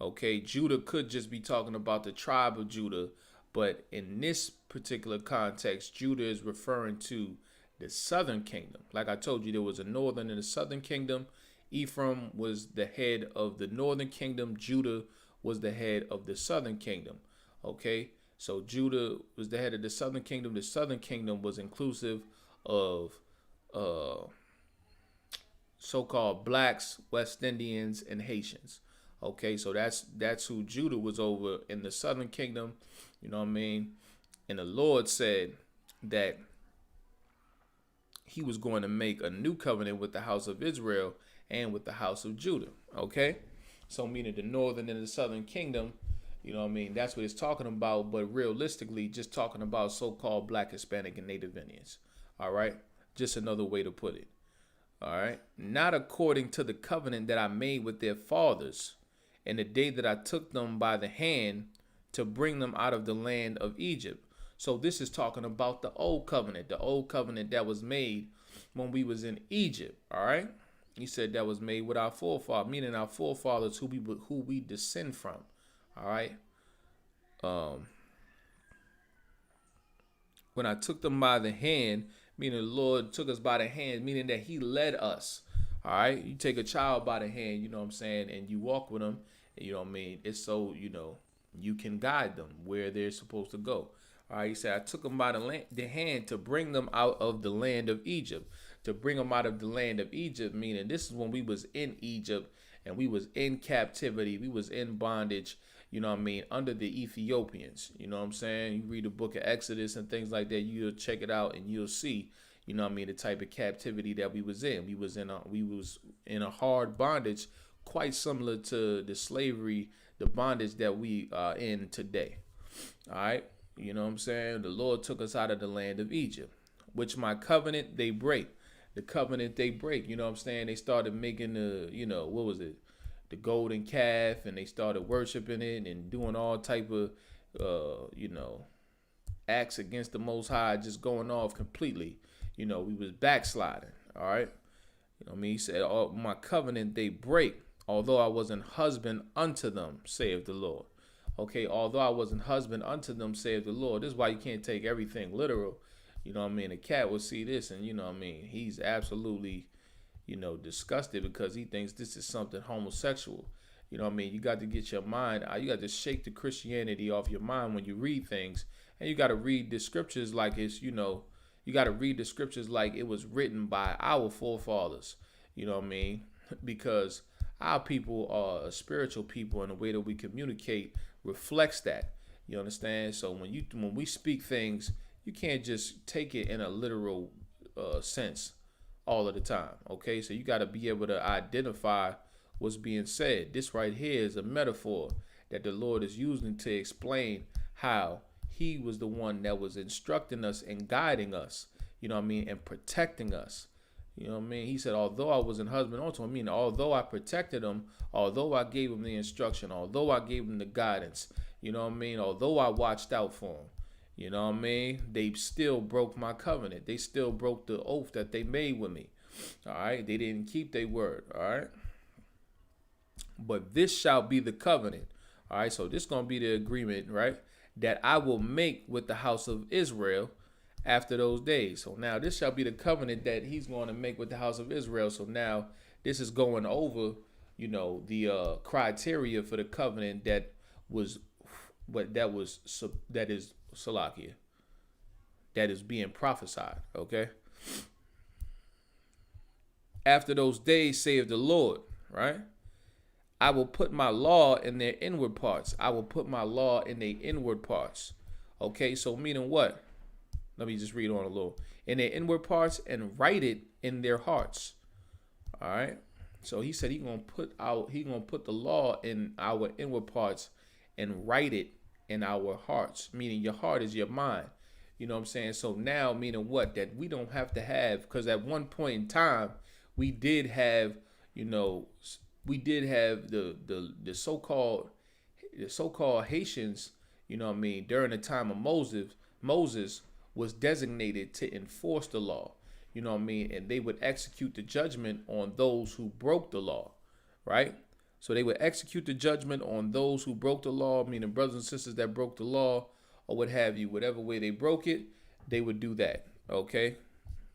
okay, Judah could just be talking about the tribe of Judah. But in this particular context, Judah is referring to the southern kingdom. Like I told you, there was a northern and a southern kingdom. Ephraim was the head of the northern kingdom. Judah was the head of the southern kingdom. Okay, so Judah was the head of the southern kingdom. The southern kingdom was inclusive of so-called blacks, West Indians, and Haitians. Okay, so that's who Judah was over in the southern kingdom. You know what I mean? And the Lord said that he was going to make a new covenant with the house of Israel and with the house of Judah. Okay, so meaning the northern and the southern kingdom, you know what I mean, that's what it's talking about. But realistically, just talking about so-called black, Hispanic, and Native Indians. All right, just another way to put it. All right, not according to the covenant that I made with their fathers in the day that I took them by the hand to bring them out of the land of Egypt. So this is talking about the old covenant that was made when we was in Egypt. All right. He said that was made with our forefathers, meaning our forefathers who we descend from. All right. When I took them by the hand, meaning the Lord took us by the hand, meaning that he led us. All right. You take a child by the hand, you know what I'm saying, and you walk with them, you know what I mean? It's so, you can guide them where they're supposed to go. All right. He said, I took them by the hand to bring them out of the land of Egypt. To bring them out of the land of Egypt, meaning this is when we was in Egypt and we was in captivity. We was in bondage, you know what I mean, under the Ethiopians. You know what I'm saying? You read the book of Exodus and things like that, you'll check it out and you'll see, you know what I mean, the type of captivity that we was in. We was in a hard bondage, quite similar to the slavery, the bondage that we are in today. All right. You know what I'm saying? The Lord took us out of the land of Egypt, which my covenant they break. The covenant they break, you know what I'm saying? They started making what was it? The golden calf, and they started worshiping it and doing all type of, acts against the Most High, just going off completely. We was backsliding, all right? You know what I mean? He said, oh, my covenant they break, although I wasn't husband unto them, saith the Lord. Okay, although I wasn't husband unto them, saith the Lord. This is why you can't take everything literal. You know what I mean? A cat will see this and, you know what I mean, he's absolutely, disgusted because he thinks this is something homosexual. You know what I mean? You got to get your mind, you got to shake the Christianity off your mind when you read things. And you got to read the scriptures like it's, you got to read the scriptures like it was written by our forefathers. You know what I mean? Because our people are a spiritual people, and the way that we communicate reflects that. You understand? So when we speak things, you can't just take it in a literal sense all of the time. Okay, so you got to be able to identify what's being said. This right here is a metaphor that the Lord is using to explain how He was the one that was instructing us and guiding us. You know what I mean, and protecting us. You know what I mean? He said, although I was an husband unto him, although I protected him, although I gave him the instruction, although I gave him the guidance, you know what I mean? Although I watched out for him, you know what I mean? They still broke my covenant. They still broke the oath that they made with me. All right? They didn't keep their word. All right? But this shall be the covenant. All right? So this is going to be the agreement, right? That I will make with the house of Israel after those days. So now this shall be the covenant that he's going to make with the house of Israel. So now this is going over, the criteria for the covenant that is Salakia, that is being prophesied. Okay. After those days, saith the Lord, right? I will put my law in their inward parts. I will put my law in their inward parts. Okay, so meaning what? Let me just read on a little. In their inward parts, and write it in their hearts. All right. So he said he's gonna put the law in our inward parts and write it in our hearts. Meaning your heart is your mind. You know what I'm saying? So now meaning what? That we don't have to have, because at one point in time we did have, the so-called Haitians, you know what I mean, during the time of Moses was designated to enforce the law, you know what I mean, and they would execute the judgment on those who broke the law, right? So they would execute the judgment on those who broke the law, meaning brothers and sisters that broke the law or what have you, whatever way they broke it, they would do that, okay?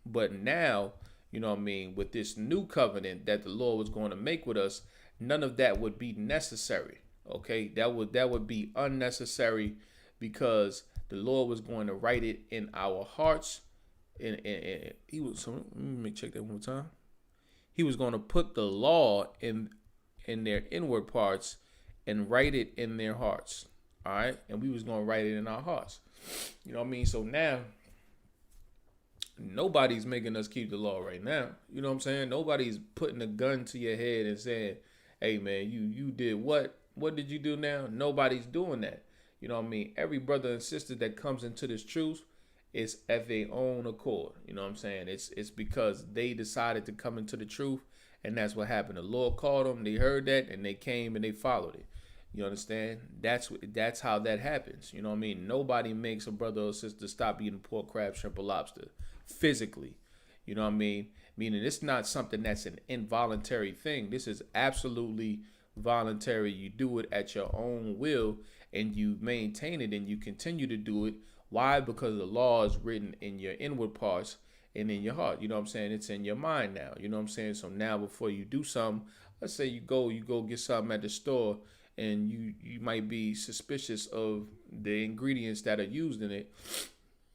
But now, you know what I mean, with this new covenant that the Lord was going to make with us, none of that would be necessary, okay? That would be unnecessary, because the Lord was going to write it in our hearts, and he was. So let me check that one more time. He was going to put the law in their inward parts and write it in their hearts. All right, and we was going to write it in our hearts. You know what I mean? So now nobody's making us keep the law right now. You know what I'm saying? Nobody's putting a gun to your head and saying, "Hey man, you did what? What did you do now?" Nobody's doing that. You know what I mean? Every brother and sister that comes into this truth is at their own accord. You know what I'm saying? It's because they decided to come into the truth, and that's what happened. The Lord called them, they heard that, and they came and they followed it. You understand? That's how that happens. You know what I mean? Nobody makes a brother or sister stop eating pork, crab, shrimp, or lobster physically. You know what I mean? Meaning it's not something that's an involuntary thing. This is absolutely voluntary. You do it at your own will, and you maintain it, and you continue to do it. Why? Because the law is written in your inward parts and in your heart. You know what I'm saying? It's in your mind now. You know what I'm saying? So now before you do something, let's say you go get something at the store, and you might be suspicious of the ingredients that are used in it.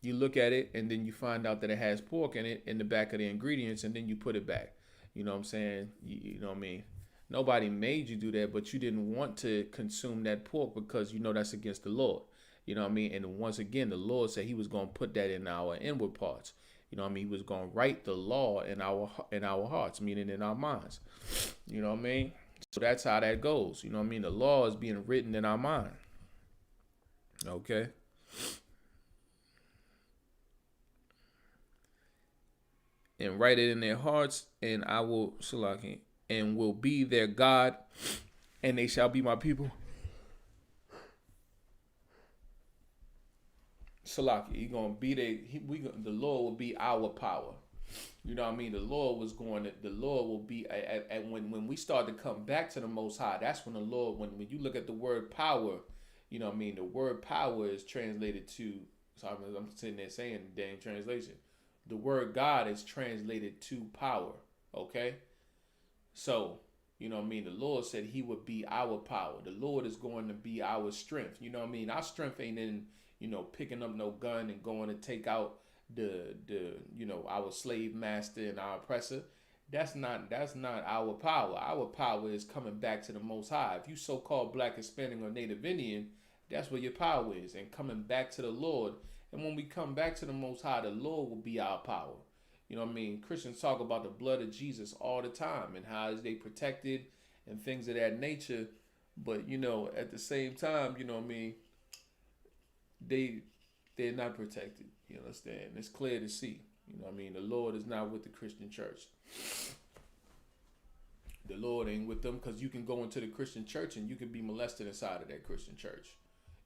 You look at it, and then you find out that it has pork in it in the back of the ingredients, and then you put it back. You know what I'm saying? You know what I mean? Nobody made you do that, but you didn't want to consume that pork because you know that's against the Lord. You know what I mean? And once again, the Lord said he was going to put that in our inward parts. You know what I mean? He was going to write the law in our hearts, meaning in our minds. You know what I mean? So that's how that goes. You know what I mean? The law is being written in our mind. Okay? And write it in their hearts, and I will, Salaki, and will be their God, and they shall be my people. Salaki, the Lord will be our power. You know what I mean? The Lord will be, and when we start to come back to the Most High, that's when the Lord, when you look at the word power, you know what I mean? The word power is translated to, so I'm sitting there saying the damn translation. The word God is translated to power, okay? So, You know what I mean? The Lord said he would be our power. The Lord is going to be our strength. You know what I mean? Our strength ain't in, picking up no gun and going to take out our slave master and our oppressor. That's not our power. Our power is coming back to the Most High. If you so-called Black, Hispanic, or Native Indian, that's where your power is, and coming back to the Lord. And when we come back to the Most High, the Lord will be our power. You know what I mean? Christians talk about the blood of Jesus all the time and how is they protected and things of that nature. But at the same time, you know what I mean, they're not protected. You understand? It's clear to see. You know what I mean? The Lord is not with the Christian church. The Lord ain't with them, because you can go into the Christian church and you can be molested inside of that Christian church.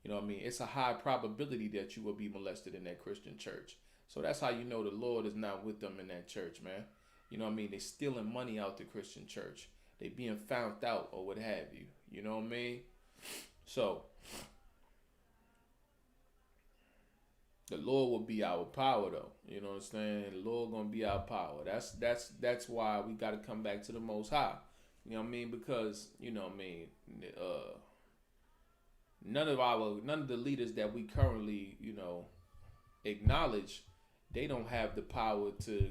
You know what I mean? It's a high probability that you will be molested in that Christian church. So that's how you know the Lord is not with them in that church, man. You know what I mean? They stealing money out the Christian church. They being found out or what have you. You know what I mean? So the Lord will be our power, though. You know what I'm saying? The Lord gonna be our power. That's why we got to come back to the Most High. You know what I mean? Because none of the leaders that we currently acknowledge, they don't have the power to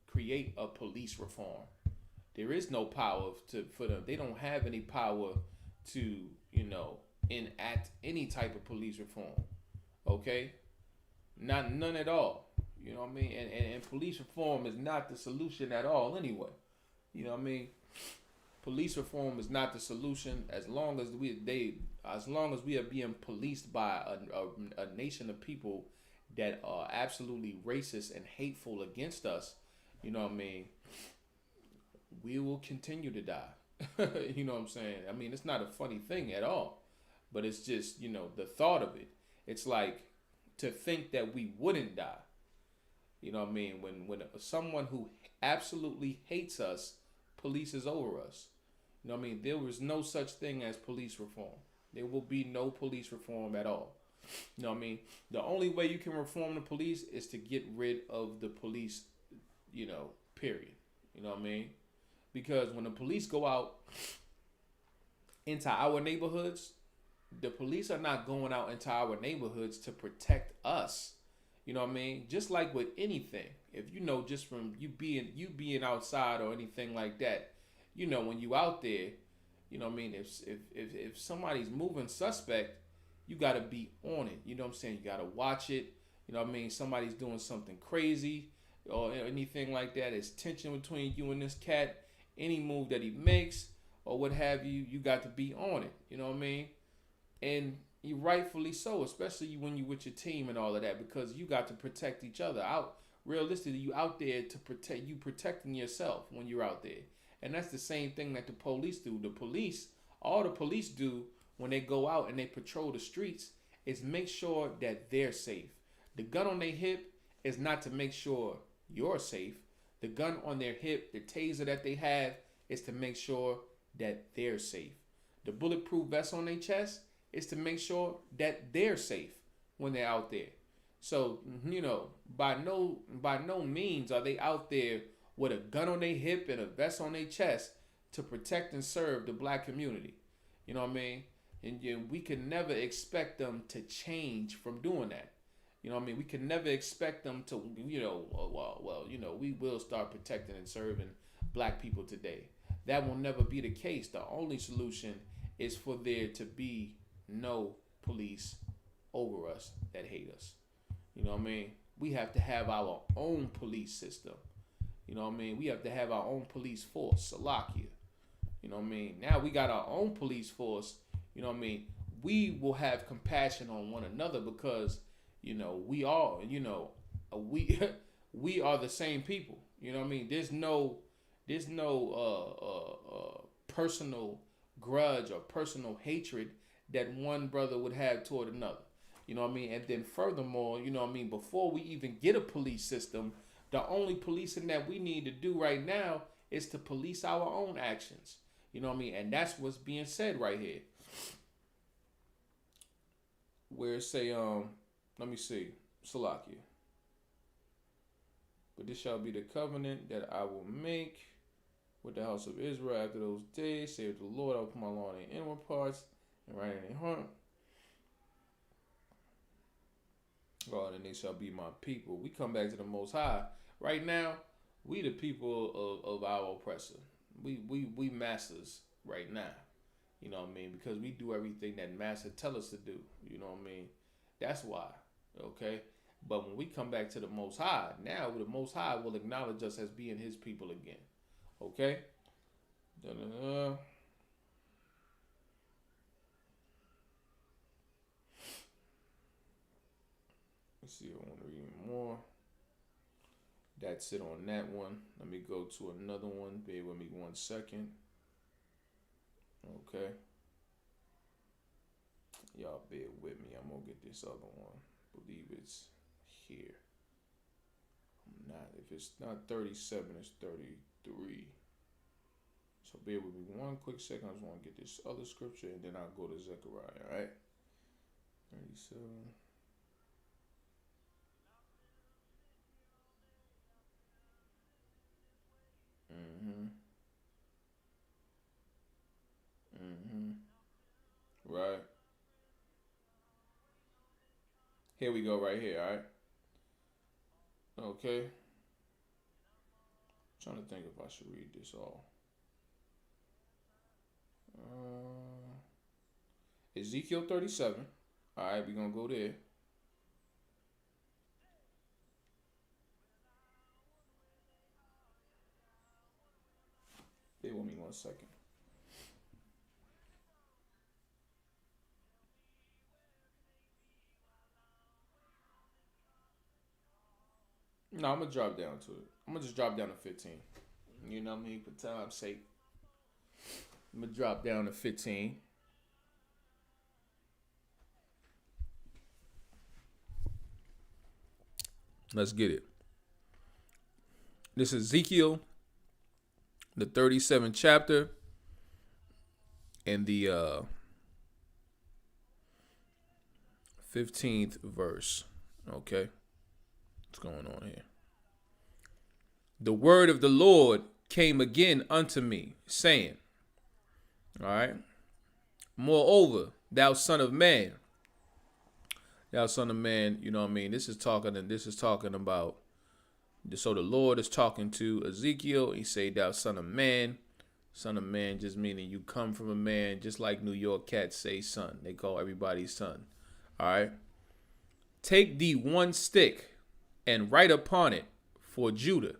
create a police reform. There is no power for them. They don't have any power to enact any type of police reform. Okay, none at all. You know what I mean? And police reform is not the solution at all anyway. You know what I mean? Police reform is not the solution as long as we are being policed by a nation of people that are absolutely racist and hateful against us. You know what I mean? We will continue to die. You know what I'm saying? I mean, it's not a funny thing at all, but it's just, the thought of it. It's like to think that we wouldn't die. You know what I mean? When someone who absolutely hates us polices over us. You know what I mean? There was no such thing as police reform. There will be no police reform at all. You know what I mean? The only way you can reform the police is to get rid of the police, period. You know what I mean? Because when the police go out into our neighborhoods, the police are not going out into our neighborhoods to protect us. You know what I mean? Just like with anything, if just from you being outside or anything like that, when you out there, you know what I mean? If somebody's moving suspect, you got to be on it. You know what I'm saying? You got to watch it. You know what I mean? Somebody's doing something crazy or anything like that. It's tension between you and this cat. Any move that he makes or what have you, you got to be on it. You know what I mean? And you rightfully so, especially when you with your team and all of that, because you got to protect each other. Realistically, you out there to protecting yourself when you're out there. And that's the same thing that the police do. All the police do when they go out and they patrol the streets is make sure that they're safe. The gun on their hip is not to make sure you're safe. The gun on their hip, the taser that they have, is to make sure that they're safe. The bulletproof vest on their chest is to make sure that they're safe when they're out there. So, by no means are they out there with a gun on their hip and a vest on their chest to protect and serve the Black community. You know what I mean? And we can never expect them to change from doing that. You know what I mean? We can never expect them to, we will start protecting and serving Black people today. That will never be the case. The only solution is for there to be no police over us that hate us. You know what I mean? We have to have our own police system. You know what I mean? We have to have our own police force, Salakia. You know what I mean? Now we got our own police force. You know what I mean? We will have compassion on one another because, we are, we are the same people. You know what I mean? There's no personal grudge or personal hatred that one brother would have toward another. You know what I mean? And then furthermore, you know what I mean, before we even get a police system, the only policing that we need to do right now is to police our own actions. You know what I mean? And that's what's being said right here. Where it say, let me see, Salakia. But this shall be the covenant that I will make with the house of Israel after those days, saith the Lord, I will put my law in their inward parts and write in their heart. God, and they shall be my people. We come back to the Most High. Right now, we the people of our oppressor. We masters right now. You know what I mean? Because we do everything that master tell us to do. You know what I mean? That's why. Okay? But when we come back to the Most High, now the Most High will acknowledge us as being his people again. Okay? Da-da-da. Let's see if I want to read more. That's it on that one. Let me go to another one. Bear with me 1 second. Okay. Y'all bear with me. I'm going to get this other one. I believe it's here. Not. If it's not 37, it's 33. So bear with me 1 quick second. I just want to get this other scripture and then I'll go to Zechariah. All right. 37. Right. Here we go right here, all right? Okay. Trying to think if I should read this all. Ezekiel 37. All right, we're going to go there. Bear with me 1 second. No, I'm going to drop down to it. I'm going to just drop down to 15. You know what I mean? For time's sake. I'm going to drop down to 15. Let's get it. This is Ezekiel, the 37th chapter, and the 15th verse. Okay. What's going on here? The word of the Lord came again unto me, saying, all right, moreover, thou son of man, you know what I mean? This is talking about, so the Lord is talking to Ezekiel. He say, thou son of man just meaning you come from a man, just like New York cats say son. They call everybody son. All right. Take thee one stick and write upon it for Judah.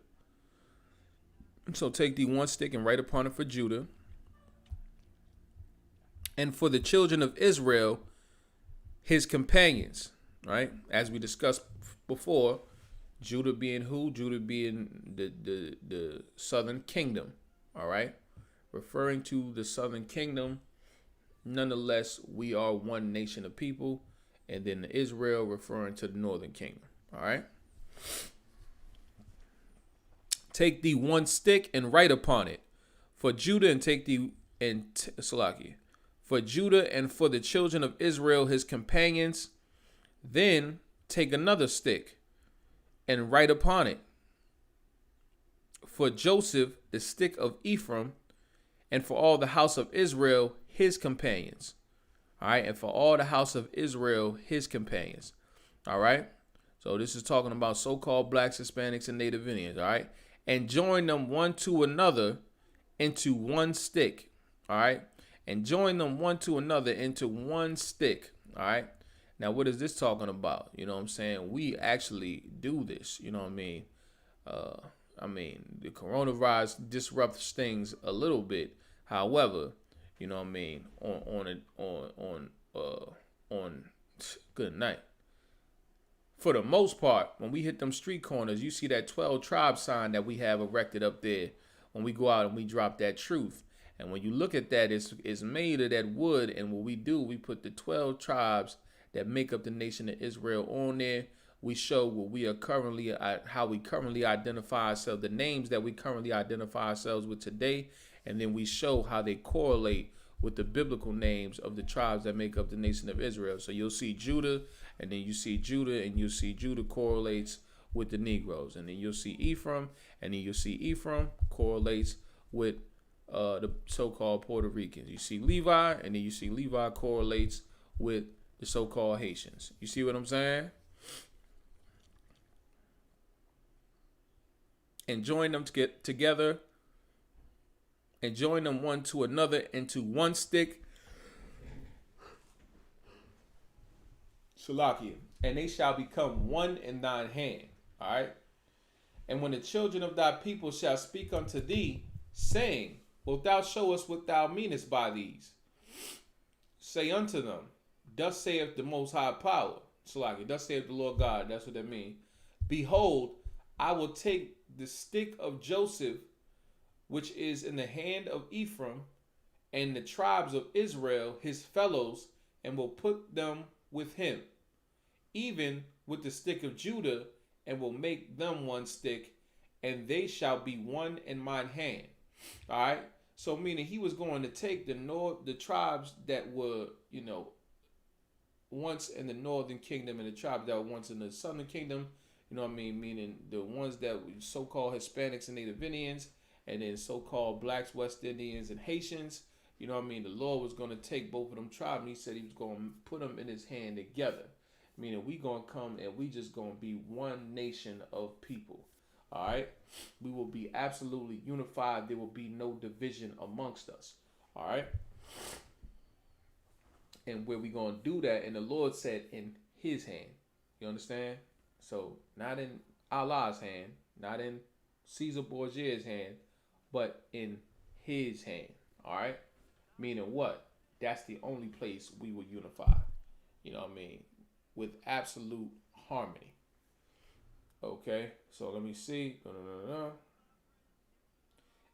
So take thee one stick and write upon it for Judah. And for the children of Israel, his companions, right? As we discussed before, Judah being who? Judah being the southern kingdom, all right? Referring to the southern kingdom, nonetheless, we are one nation of people. And then Israel referring to the northern kingdom, all right? Take thee one stick and write upon it for Judah, and take thee Salakia, for Judah and for the children of Israel, his companions. Then take another stick and write upon it for Joseph, the stick of Ephraim, and for all the house of Israel, his companions. All right. And for all the house of Israel, his companions. All right. So this is talking about so-called blacks, Hispanics, and Native Indians. All right. And join them one to another into one stick. All right. And join them one to another into one stick. All right. Now, what is this talking about? You know what I'm saying? We actually do this. You know what I mean? The coronavirus disrupts things a little bit. However, you know what I mean? On good night. For the most part, when we hit them street corners, you see that 12 tribe sign that we have erected up there when we go out and we drop that truth. And when you look at that, it's made of that wood. And what we do, we put the 12 tribes that make up the nation of Israel on there. We show what we are currently, how we currently identify ourselves, the names that we currently identify ourselves with today. And then we show how they correlate with the biblical names of the tribes that make up the nation of Israel. So you'll see Judah, and then you see Judah, and you'll see Judah correlates with the Negroes. And then you'll see Ephraim, and then you'll see Ephraim correlates with the so-called Puerto Ricans. You see Levi, and then you see Levi correlates with the so-called Haitians. You see what I'm saying? And join them to get together, and join them one to another into one stick. Shalakia. And they shall become one in thine hand. All right. And when the children of thy people shall speak unto thee, saying, wilt thou show us what thou meanest by these? Say unto them, thus saith the Most High Power. Shalakia. Thus saith the Lord God. That's what that means. Behold, I will take the stick of Joseph, which is in the hand of Ephraim, and the tribes of Israel, his fellows, and will put them with him, even with the stick of Judah, and will make them one stick, and they shall be one in mine hand. All right. So meaning he was going to take the tribes that were, once in the northern kingdom, and the tribes that were once in the southern kingdom. You know what I mean? Meaning the ones that were so-called Hispanics and Native Indians, and then so-called blacks, West Indians, and Haitians. You know what I mean? The Lord was going to take both of them tribes, and he said he was going to put them in his hand together. Meaning we going to come and we just going to be one nation of people. All right? We will be absolutely unified. There will be no division amongst us. All right? And where we going to do that, and the Lord said in his hand. You understand? So not in Allah's hand, not in Caesar Borgia's hand, but in his hand. All right? Meaning what? That's the only place we will unify. You know what I mean? With absolute harmony. Okay? So let me see.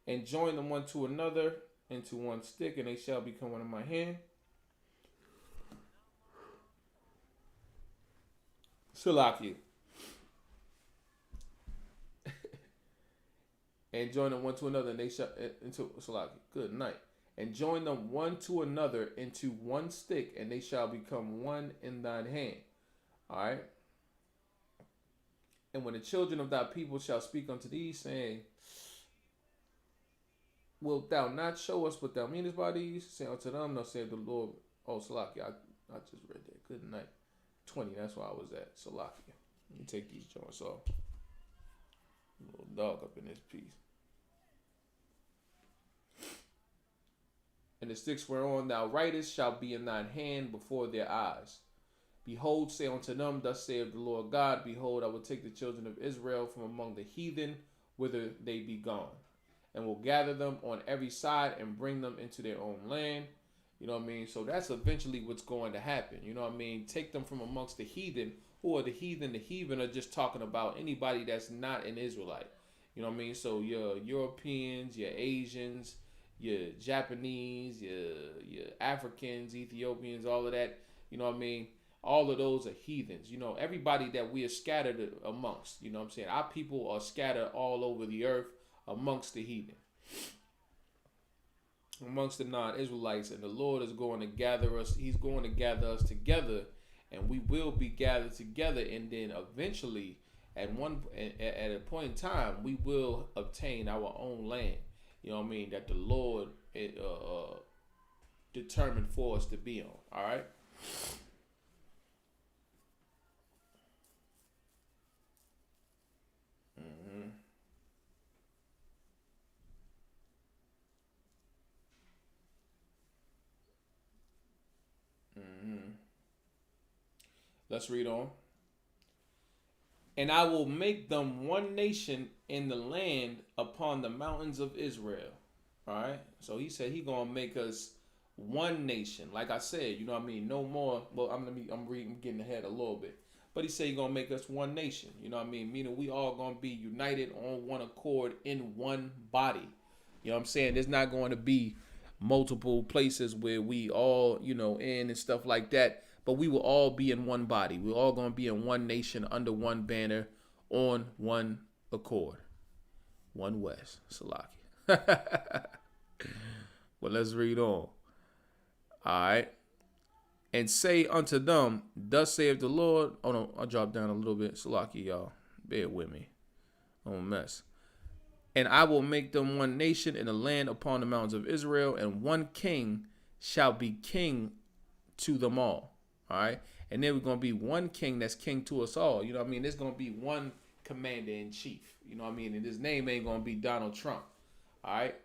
And join them one to another into one stick, and they shall become one in my hand. Shalakia. And join them one to another, and they shall into Salaki. Good night. And join them one to another into one stick, and they shall become one in thine hand. All right. And when the children of thy people shall speak unto thee, saying, wilt thou not show us what thou meanest by these? Say unto them, thus saith the Lord. Oh, Salaki, I just read that. Good night. 20. That's where I was at. Salaki. Let me take these joints off. A little dog up in this piece. And the sticks whereon thou writest shall be in thine hand before their eyes. Behold, say unto them, thus saith the Lord God, behold, I will take the children of Israel from among the heathen, whither they be gone, and will gather them on every side and bring them into their own land. You know what I mean? So that's eventually what's going to happen. You know what I mean? Take them from amongst the heathen. Who are the heathen? The heathen are just talking about anybody that's not an Israelite. You know what I mean? So your Europeans, your Asians, your Japanese, your Africans, Ethiopians, all of that. You know what I mean? All of those are heathens. You know, everybody that we are scattered amongst. You know what I'm saying? Our people are scattered all over the earth amongst the heathen, amongst the non-Israelites, and the Lord is going to gather us. He's going to gather us together, and we will be gathered together, and then eventually, at a point in time, we will obtain our own land. You know what I mean? That the Lord determined for us to be on. All right. Let's read on. And I will make them one nation in the land upon the mountains of Israel. All right. So he said he gonna make us one nation. Like I said, you know what I mean? No more. Well, I'm getting ahead a little bit. But he said he gonna make us one nation. You know what I mean? Meaning we all gonna be united on one accord in one body. You know what I'm saying? There's not going to be multiple places where we all, in and stuff like that. But we will all be in one body. We're all going to be in one nation, under one banner, on one accord. One West. Salaki. Well, let's read on. All right. And say unto them, thus saith the Lord. Oh, no, I'll drop down a little bit. Salaki, y'all. Bear with me. Don't mess. And I will make them one nation in the land upon the mountains of Israel, and one king shall be king to them all. All right. And then we're going to be one king that's king to us all. You know what I mean? There's going to be one commander in chief. You know what I mean? And his name ain't going to be Donald Trump. All right.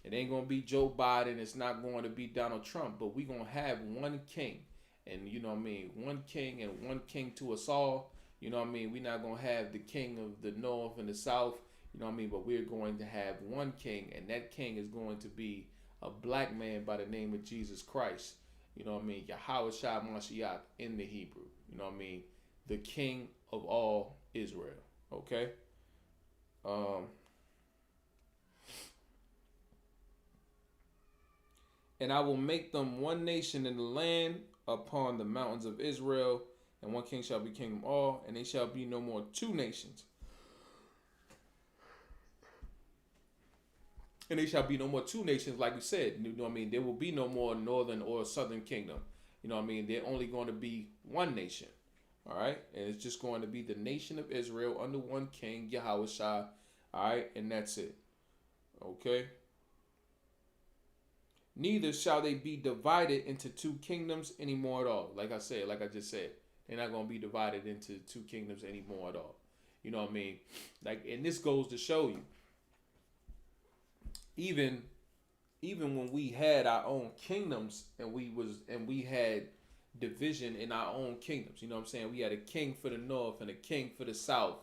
It ain't going to be Joe Biden. It's not going to be Donald Trump. But we're going to have one king. And you know what I mean? One king and one king to us all. You know what I mean? We're not going to have the king of the north and the south. You know what I mean? But we're going to have one king. And that king is going to be a black man by the name of Jesus Christ. You know what I mean? Yahweh Shai Mashiach in the Hebrew. You know what I mean? The king of all Israel. Okay? And I will make them one nation in the land upon the mountains of Israel, and one king shall be king of all, and they shall be no more two nations. And they shall be no more two nations, like we said. You know what I mean? There will be no more northern or southern kingdom. You know what I mean? They're only going to be one nation. All right? And it's just going to be the nation of Israel under one king, Yahweh Shai. All right? And that's it. Okay? Neither shall they be divided into two kingdoms anymore at all. Like I just said, they're not going to be divided into two kingdoms anymore at all. You know what I mean? Like, and this goes to show you, even when we had our own kingdoms and we had division in our own kingdoms, you know what I'm saying? We had a king for the north and a king for the south.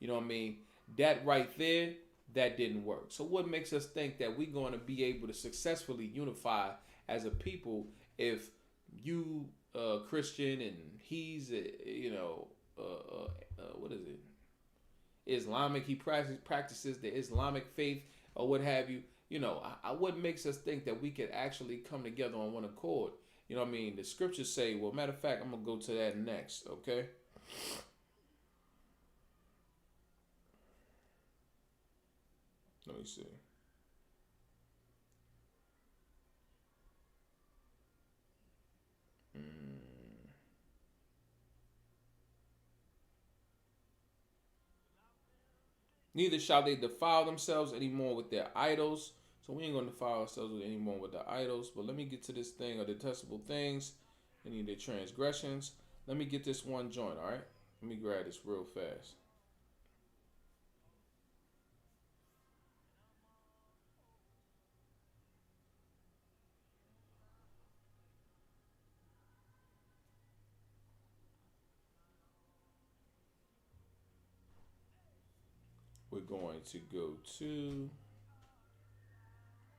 You know what I mean? That right there, that didn't work. So what makes us think that we're going to be able to successfully unify as a people if you Christian and he's what is it? Islamic, he practices the Islamic faith or what have you. You know, what makes us think that we could actually come together on one accord? You know what I mean? The scriptures say, well, matter of fact, I'm going to go to that next, okay? Let me see. Neither shall they defile themselves anymore with their idols. So we ain't going to defile ourselves with anymore with the idols. But let me get to this thing of detestable things. Any of their transgressions. Let me get this one joint, all right? Let me grab this real fast. We're going to go to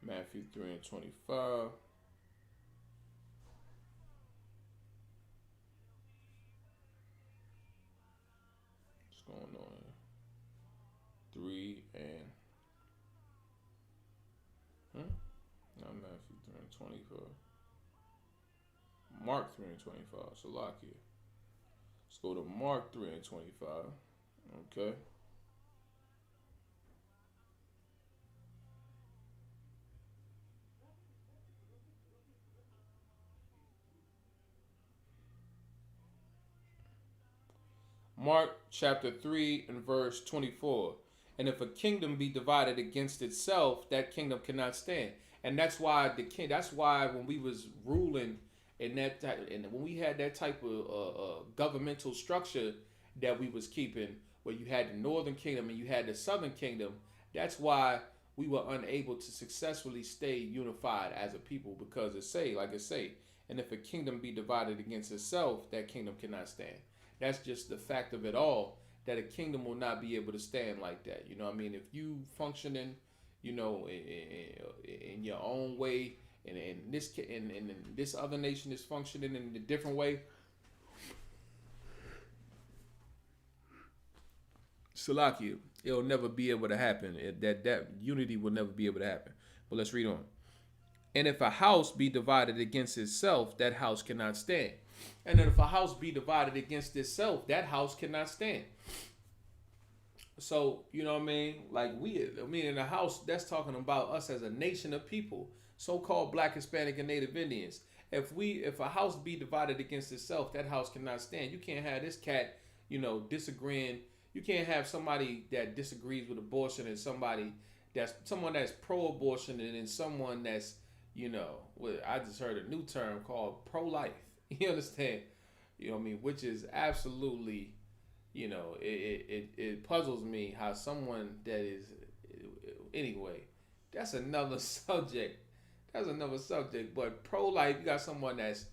Matthew 3 and 25. What's going on here? 3 and... Not Matthew 3 and 25. Mark 3 and 25. Salakia. Let's go to Mark 3 and 25. Okay. Mark chapter 3 and verse 24. And if a kingdom be divided against itself, that kingdom cannot stand. And that's why when we was ruling in that and when we had that type of governmental structure that we was keeping, where you had the northern kingdom and you had the southern kingdom, that's why we were unable to successfully stay unified as a people, because it say, and if a kingdom be divided against itself, that kingdom cannot stand. That's just the fact of it all, that a kingdom will not be able to stand like that. You know what I mean? If you functioning, you know, in your own way, and this other nation is functioning in a different way, Salakia, it'll never be able to happen. That unity will never be able to happen. But let's read on. And if a house be divided against itself, that house cannot stand. And then if a house be divided against itself, that house cannot stand. So, you know what I mean? Like in a house, that's talking about us as a nation of people, so-called Black, Hispanic, and Native Indians. If a house be divided against itself, that house cannot stand. You can't have this cat, you know, disagreeing. You can't have somebody that disagrees with abortion and somebody that's someone that's pro-abortion, and then someone that's, I just heard a new term called pro-life. You understand? You know what I mean? Which is absolutely, it puzzles me how someone that is, anyway, that's another subject. That's another subject. But pro-life, you got someone that's,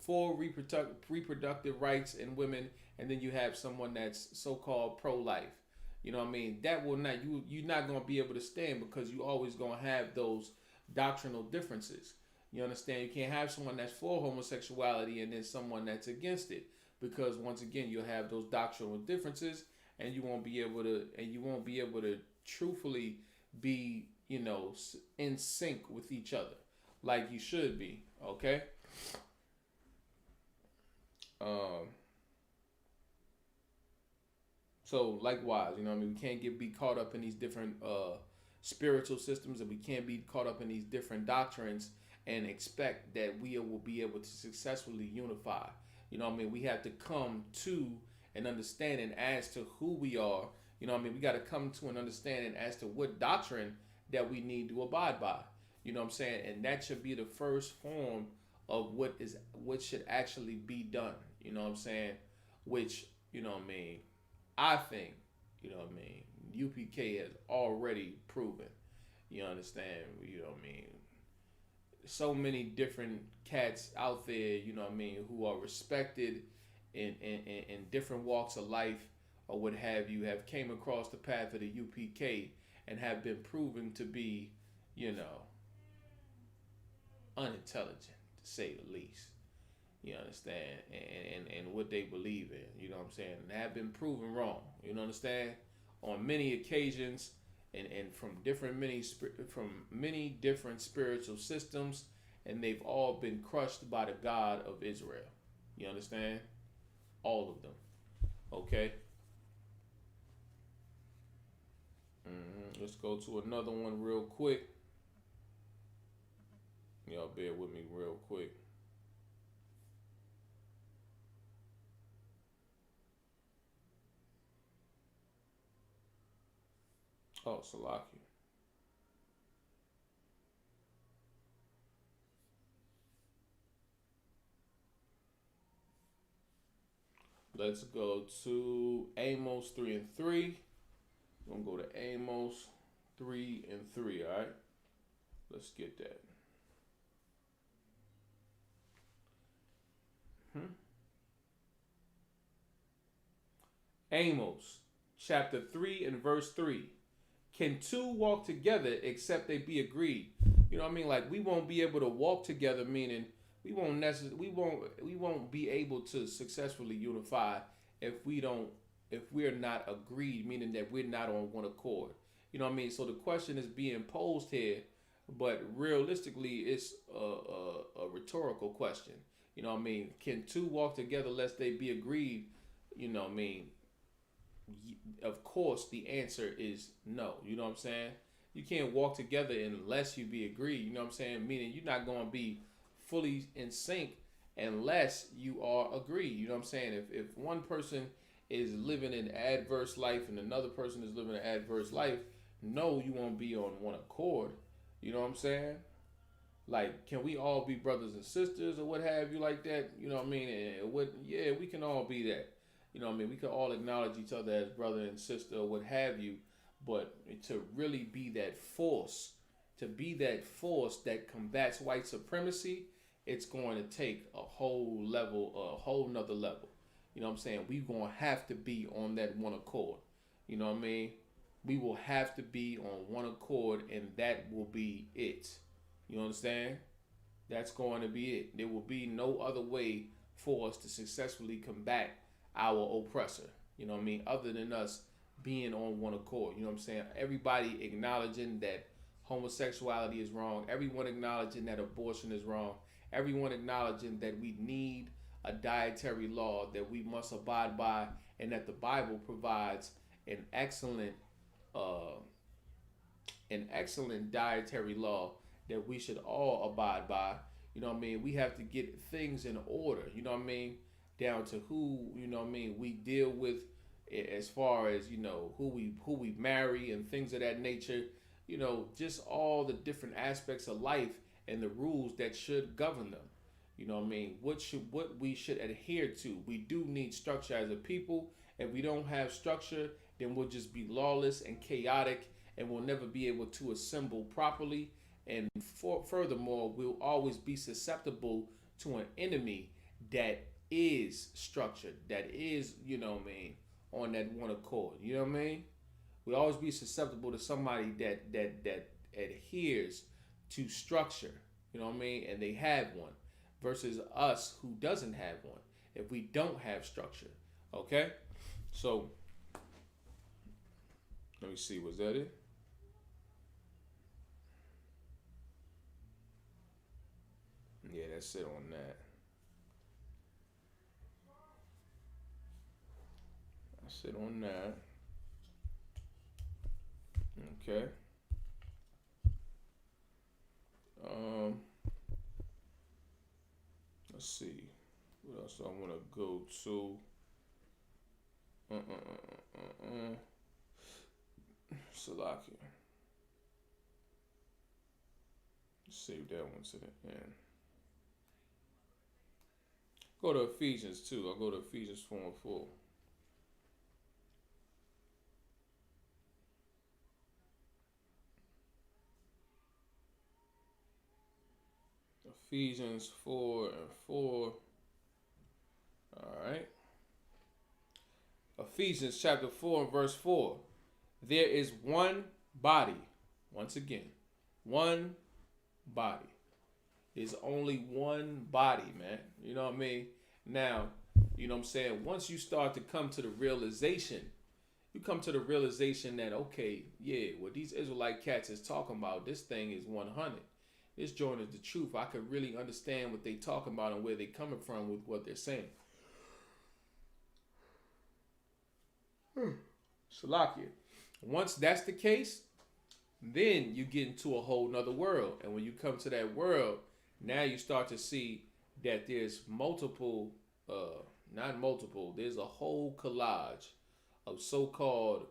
for reproductive rights in women, and then you have someone that's so-called pro-life. You know what I mean? That will not, you're not gonna be able to stand, because you always gonna have those doctrinal differences. You understand? You can't have someone that's for homosexuality and then someone that's against it, because once again you'll have those doctrinal differences, and you won't be able to truthfully be, in sync with each other like you should be. Okay. Um. So likewise, we can't be caught up in these different spiritual systems, and we can't be caught up in these different doctrines and expect that we will be able to successfully unify. We have to come to an understanding as to who we are. We got to come to an understanding as to what doctrine that we need to abide by. And that should be the first form of what should actually be done. Which, I think, UPK has already proven. You understand? So many different cats out there, who are respected in different walks of life or what have you, have came across the path of the UPK and have been proven to be, unintelligent, to say the least. You understand? And what they believe in, and have been proven wrong. You understand? On many occasions, and from many different spiritual systems, and they've all been crushed by the God of Israel. You understand? All of them. Okay. Let's go to another one real quick. Y'all bear with me real quick. Oh, Salaki. Let's go to Amos 3:3. We're going to go to Amos 3:3, all right? Let's get that. Amos chapter 3 and verse 3. Can two walk together except they be agreed? Like, we won't be able to walk together, meaning we won't be able to successfully unify if we're not agreed, meaning that we're not on one accord. So the question is being posed here, but realistically it's a rhetorical question. Can two walk together lest they be agreed? Of course the answer is no. You can't walk together unless you be agreed. Meaning you're not going to be fully in sync unless you are agreed. If one person is living an adverse life and another person is living an adverse life, no, you won't be on one accord. Like, can we all be brothers and sisters or what have you like that? Yeah, we can all be that. We can all acknowledge each other as brother and sister or what have you, but to really be that force, that combats white supremacy, it's going to take a whole nother level. We're going to have to be on that one accord. We will have to be on one accord, and that will be it. You understand? That's going to be it. There will be no other way for us to successfully combat our oppressor, other than us being on one accord. Everybody acknowledging that homosexuality is wrong, everyone acknowledging that abortion is wrong, everyone acknowledging that we need a dietary law that we must abide by, and that the Bible provides an excellent dietary law that we should all abide by. We have to get things in order, down to who, we deal with, as far as who we marry and things of that nature. Just all the different aspects of life and the rules that should govern them. You know what I mean? What we should adhere to. We do need structure as a people. If we don't have structure, then we'll just be lawless and chaotic, and we'll never be able to assemble properly. And furthermore, we'll always be susceptible to an enemy that is structured, that is, on that one accord. You know what I mean? We always be susceptible to somebody that adheres to structure. You know what I mean? And they have one, versus us who doesn't have one. If we don't have structure, okay. So let me see. Was that it? Yeah, that's it on that. That's it on that. Okay. Um, let's see. What else I want to go to? Salakia. Save that one to the end. Go to Ephesians 2. I'll go to Ephesians 4 and 4. Ephesians 4 and 4. All right. Ephesians chapter 4 and verse 4. There is one body. Once again, one body. There's only one body, man. You know what I mean? Now, you know what I'm saying? Once you start to come to the realization, you come to the realization that, okay, yeah, what these Israelite cats is talking about, this thing is 100. This joint is the truth. I could really understand what they talking about and where they coming from with what they're saying. Salakia. Once that's the case, then you get into a whole nother world. And when you come to that world, now you start to see that there's multiple, not multiple, there's a whole collage of so-called,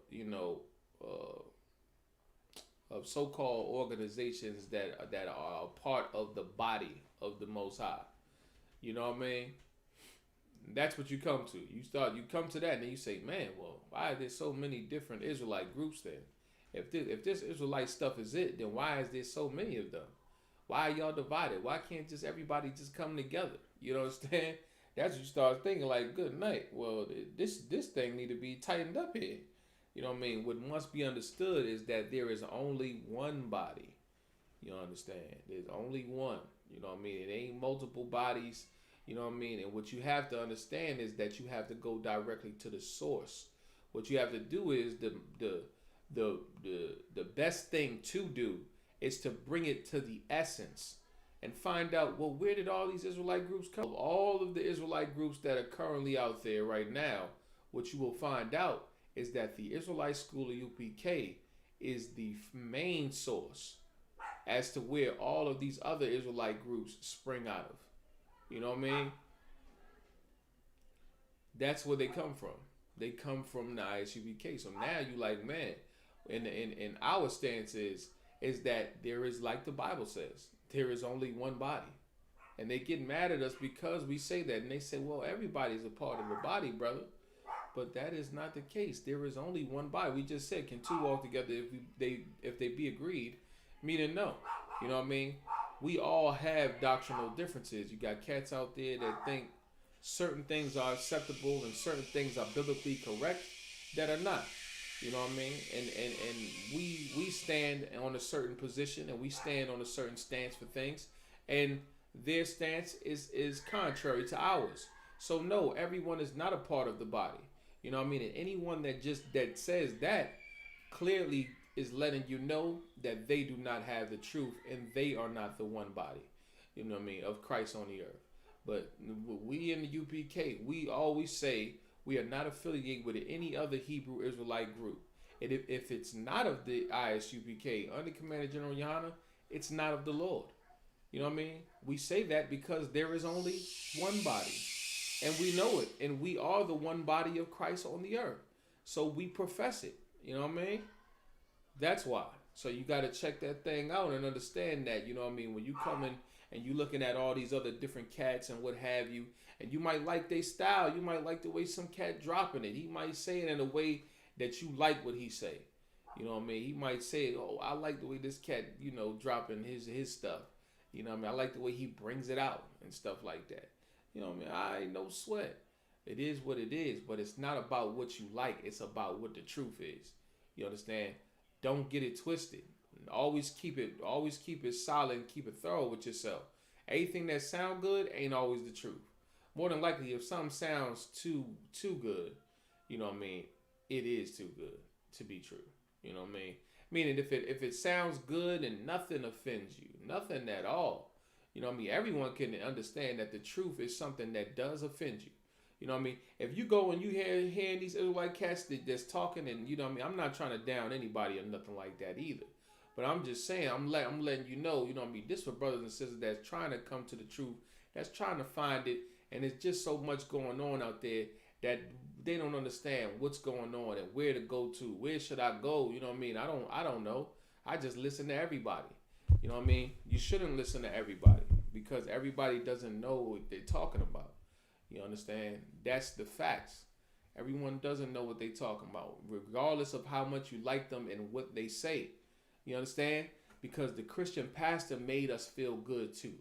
of so-called organizations that are a part of the body of the Most High. You know what I mean? That's what you come to. You come to that, and then you say, man, well, why are there so many different Israelite groups then? If this Israelite stuff is it, then why is there so many of them? Why are y'all divided? Why can't just everybody just come together? You know what I'm saying? That's what you start thinking, like, good night. Well, this thing need to be tightened up here. You know what I mean? What must be understood is that there is only one body. You understand? There's only one. You know what I mean? It ain't multiple bodies. You know what I mean? And what you have to understand is that you have to go directly to the source. What you have to do is the best thing to do is to bring it to the essence and find out, well, where did all these Israelite groups come? All of the Israelite groups that are currently out there right now, what you will find out is that the Israelite school of UPK is the main source as to where all of these other Israelite groups spring out of. You know what I mean? That's where they come from. They come from the ISUPK. So now you like, man, in our stance is that there is, like the Bible says, there is only one body. And they get mad at us because we say that. And they say, well, everybody's a part of the body, brother. But that is not the case. There is only one body. We just said, can two walk together if they be agreed? Meaning no. You know what I mean? We all have doctrinal differences. You got cats out there that think certain things are acceptable and certain things are biblically correct that are not. You know what I mean? And we stand on a certain position and we stand on a certain stance for things. And their stance is contrary to ours. So no, everyone is not a part of the body. You know what I mean? And anyone that says that clearly is letting you know that they do not have the truth and they are not the one body, you know what I mean, of Christ on the earth. But we in the UPK, we always say we are not affiliated with any other Hebrew Israelite group. And if it's not of the ISUPK under Commander General Yohana, it's not of the Lord. You know what I mean? We say that because there is only one body. And we know it. And we are the one body of Christ on the earth. So we profess it. You know what I mean? That's why. So you got to check that thing out and understand that. You know what I mean? When you come in and you looking at all these other different cats and what have you, and you might like their style. You might like the way some cat dropping it. He might say it in a way that you like what he say. You know what I mean? He might say, "Oh, I like the way this cat, dropping his stuff." You know what I mean? I like the way he brings it out and stuff like that. You know what I mean? I ain't no sweat. It is what it is, but it's not about what you like. It's about what the truth is. You understand? Don't get it twisted. Always keep it solid and keep it thorough with yourself. Anything that sound good ain't always the truth. More than likely, if something sounds too good, you know what I mean, it is too good to be true. You know what I mean? Meaning if it sounds good and nothing offends you, nothing at all, you know what I mean? Everyone can understand that the truth is something that does offend you. You know what I mean? If you go and you hearing these Israelite cats that's talking, and you know what I mean, I'm not trying to down anybody or nothing like that either. But I'm just saying, I'm letting you know what I mean, this for brothers and sisters that's trying to come to the truth, that's trying to find it, and it's just so much going on out there that they don't understand what's going on and where to go to. Where should I go? You know what I mean? I don't know. I just listen to everybody. You know what I mean? You shouldn't listen to everybody because everybody doesn't know what they're talking about. You understand? That's the facts. Everyone doesn't know what they're talking about, regardless of how much you like them and what they say. You understand? Because the Christian pastor made us feel good too.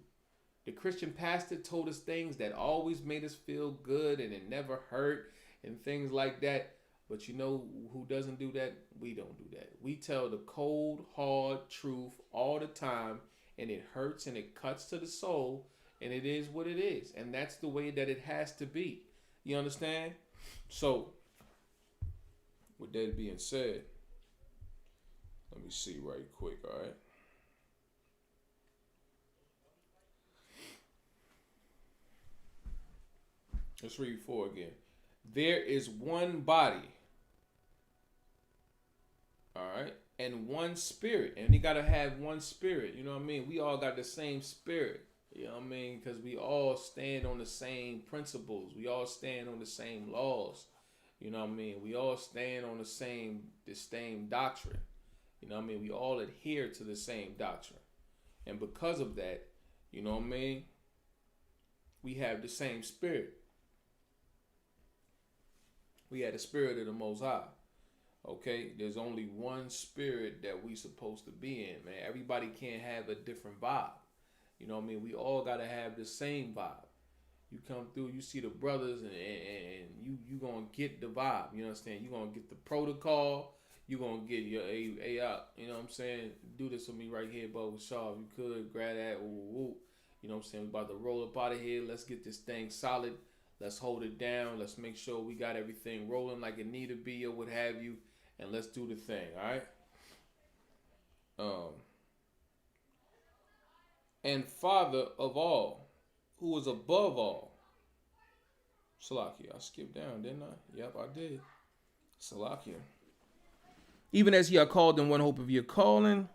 The Christian pastor told us things that always made us feel good and it never hurt and things like that. But you know who doesn't do that? We don't do that. We tell the cold, hard truth all the time, and it hurts and it cuts to the soul, and it is what it is. And that's the way that it has to be. You understand? So, with that being said, let me see right quick, all right? Let's read 4 again. There is one body, all right, and one spirit. And you got to have one spirit. You know what I mean? We all got the same spirit. You know what I mean? Because we all stand on the same principles. We all stand on the same laws. You know what I mean? We all stand on the same doctrine. You know what I mean? We all adhere to the same doctrine. And because of that, you know what I mean? We have the same spirit. We had the spirit of the Most High. Okay? There's only one spirit that we supposed to be in, man. Everybody can't have a different vibe. You know what I mean? We all got to have the same vibe. You come through, you see the brothers, and you going to get the vibe. You understand? You going to get the protocol. You going to get your A out. You know what I'm saying? Do this with me right here, Bubba Shaw. If you could, grab that. Ooh. You know what I'm saying? We're about to roll up out of here. Let's get this thing solid. Let's hold it down. Let's make sure we got everything rolling like it need to be or what have you. And let's do the thing, all right? And Father of all, who is above all. Salakia, I skipped down, didn't I? Yep, I did. Salakia. Even as ye are called in one hope of your calling,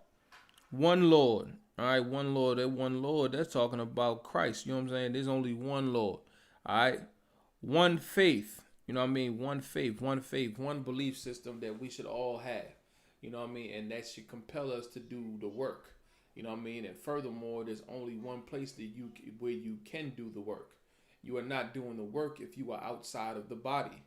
one Lord. All right, one Lord. That one Lord, that's talking about Christ. You know what I'm saying? There's only one Lord. All right? One faith. You know what I mean? One faith, one belief system that we should all have. You know what I mean? And that should compel us to do the work. You know what I mean? And furthermore, there's only one place where you can do the work. You are not doing the work if you are outside of the body.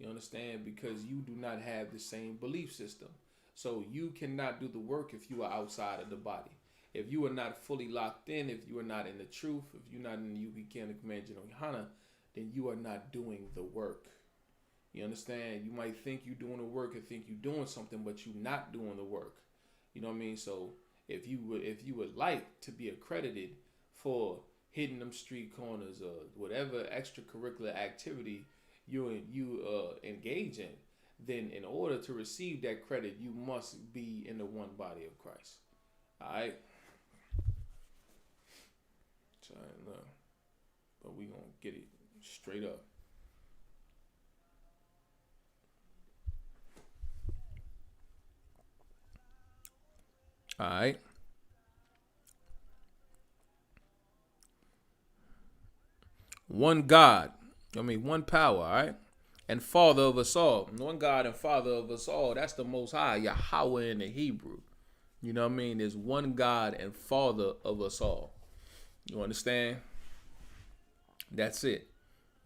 You understand? Because you do not have the same belief system. So you cannot do the work if you are outside of the body. If you are not fully locked in, if you are not in the truth, if you're not in the Yuki Command Hana, then you are not doing the work. You understand? You might think you're doing the work and think you're doing something, but you're not doing the work. You know what I mean? So if you would like to be accredited for hitting them street corners or whatever extracurricular activity you engage in, then in order to receive that credit, you must be in the one body of Christ. All right? But we gonna get it straight up. All right. One God. I mean, one power, all right? and Father of us all. One God and Father of us all. That's the Most High, Yahweh in the Hebrew. You know what I mean? There's one God and Father of us all. You understand? That's it.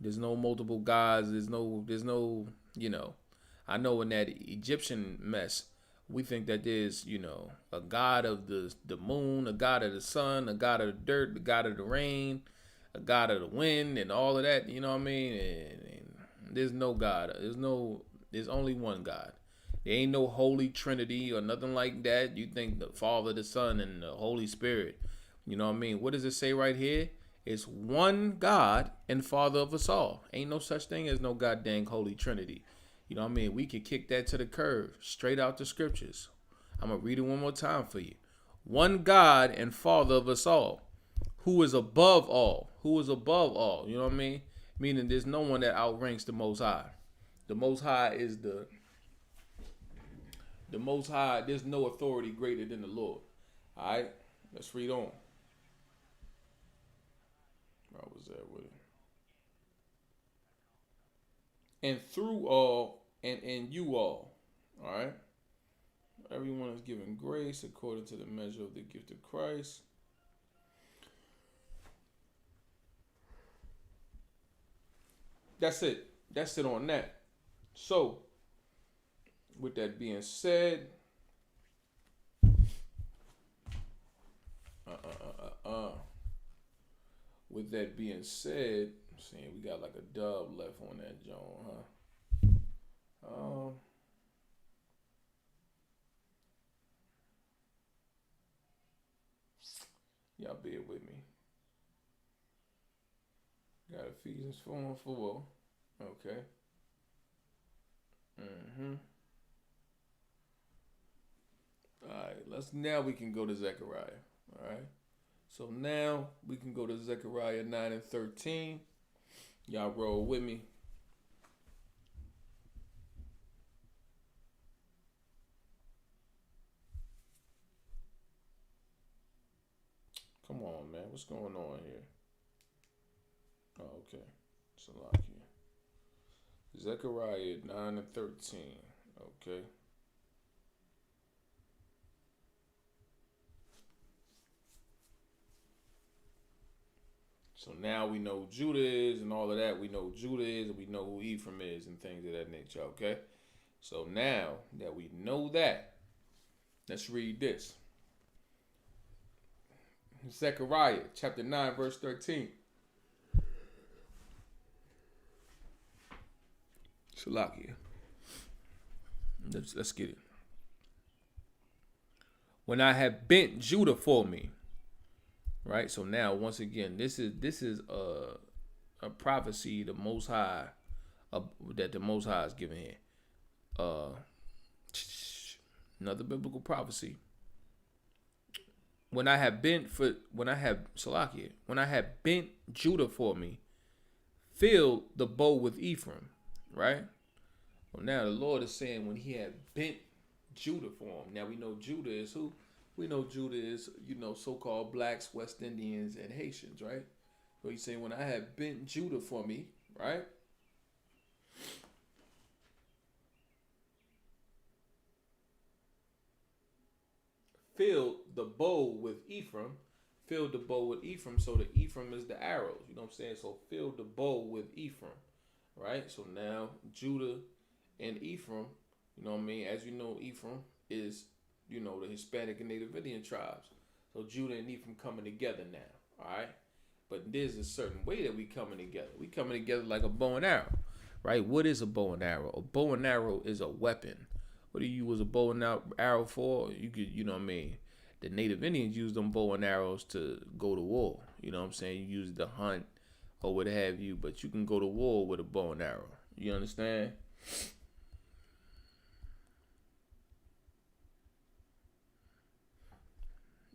There's no multiple gods. There's no, I know in that Egyptian mess, we think that there's, a god of the moon, a god of the sun, a god of the dirt, a god of the rain, a god of the wind, and all of that. You know what I mean? And there's no God. There's only one God. There ain't no Holy Trinity or nothing like that. You think the Father, the Son, and the Holy Spirit. You know what I mean? What does it say right here? It's one God and Father of us all. Ain't no such thing as no goddamn Holy Trinity. You know what I mean? We can kick that to the curb, straight out the scriptures. I'm going to read it one more time for you. One God and Father of us all, who is above all. Who is above all. You know what I mean? Meaning there's no one that outranks the Most High. The Most High is the Most High. There's no authority greater than the Lord. All right? Let's read on. Where was that with it? And through all and in you all. All right? Everyone is given grace according to the measure of the gift of Christ. That's it. That's it on that. So, with that being said, with that being said, seeing we got like a dub left on that joint, huh? Y'all bear with me. Got Ephesians 4:4. Okay. Alright, now we can go to Zechariah. Alright. So now we can go to Zechariah 9 and 13. Y'all roll with me. Come on, man. What's going on here? Oh, okay. Salakia. Zechariah 9 and 13. Okay. So now we know Judah is and all of that. We know Judah is and we know who Ephraim is and things of that nature. Okay. So now that we know that, let's read this. Zechariah chapter 9 verse 13. Shalakia. Let's get it. When I have bent Judah for me. Right? So now once again, this is a prophecy the Most High that the Most High is giving here. Another biblical prophecy. When I have bent Judah for me, filled the bow with Ephraim, right? Well, now the Lord is saying when he had bent Judah for him. Now we know Judah is who? We know Judah is, so-called blacks, West Indians, and Haitians, right? So he's saying when I have bent Judah for me, right? Filled the bow with Ephraim. Filled the bow with Ephraim. So the Ephraim is the arrows. You know what I'm saying? So filled the bow with Ephraim. Right? So now Judah and Ephraim, you know what I mean? As you know, Ephraim is, the Hispanic and Native Indian tribes. So Judah and Ephraim coming together now. Alright? But there's a certain way that we coming together. We coming together like a bow and arrow. Right? What is a bow and arrow? A bow and arrow is a weapon. What do you use a bow and arrow for? You could, the Native Indians use them bow and arrows to go to war. You know what I'm saying? You use it to hunt or what have you, but you can go to war with a bow and arrow. You understand?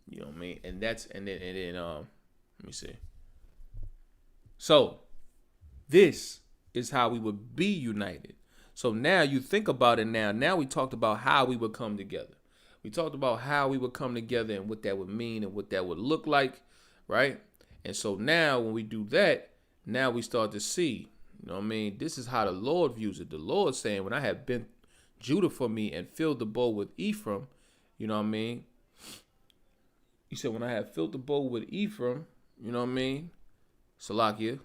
You know what I mean? And then let me see. So this is how we would be united. So now you think about it now. Now we talked about how we would come together. We talked about how we would come together and what that would mean and what that would look like, right? And so now when we do that, now we start to see, You know what I mean? This is how the Lord views it. The Lord saying, when I have bent Judah for me and filled the bowl with Ephraim, you know what I mean? He said, when I have filled the bowl with Ephraim, you know what I mean? Salakia.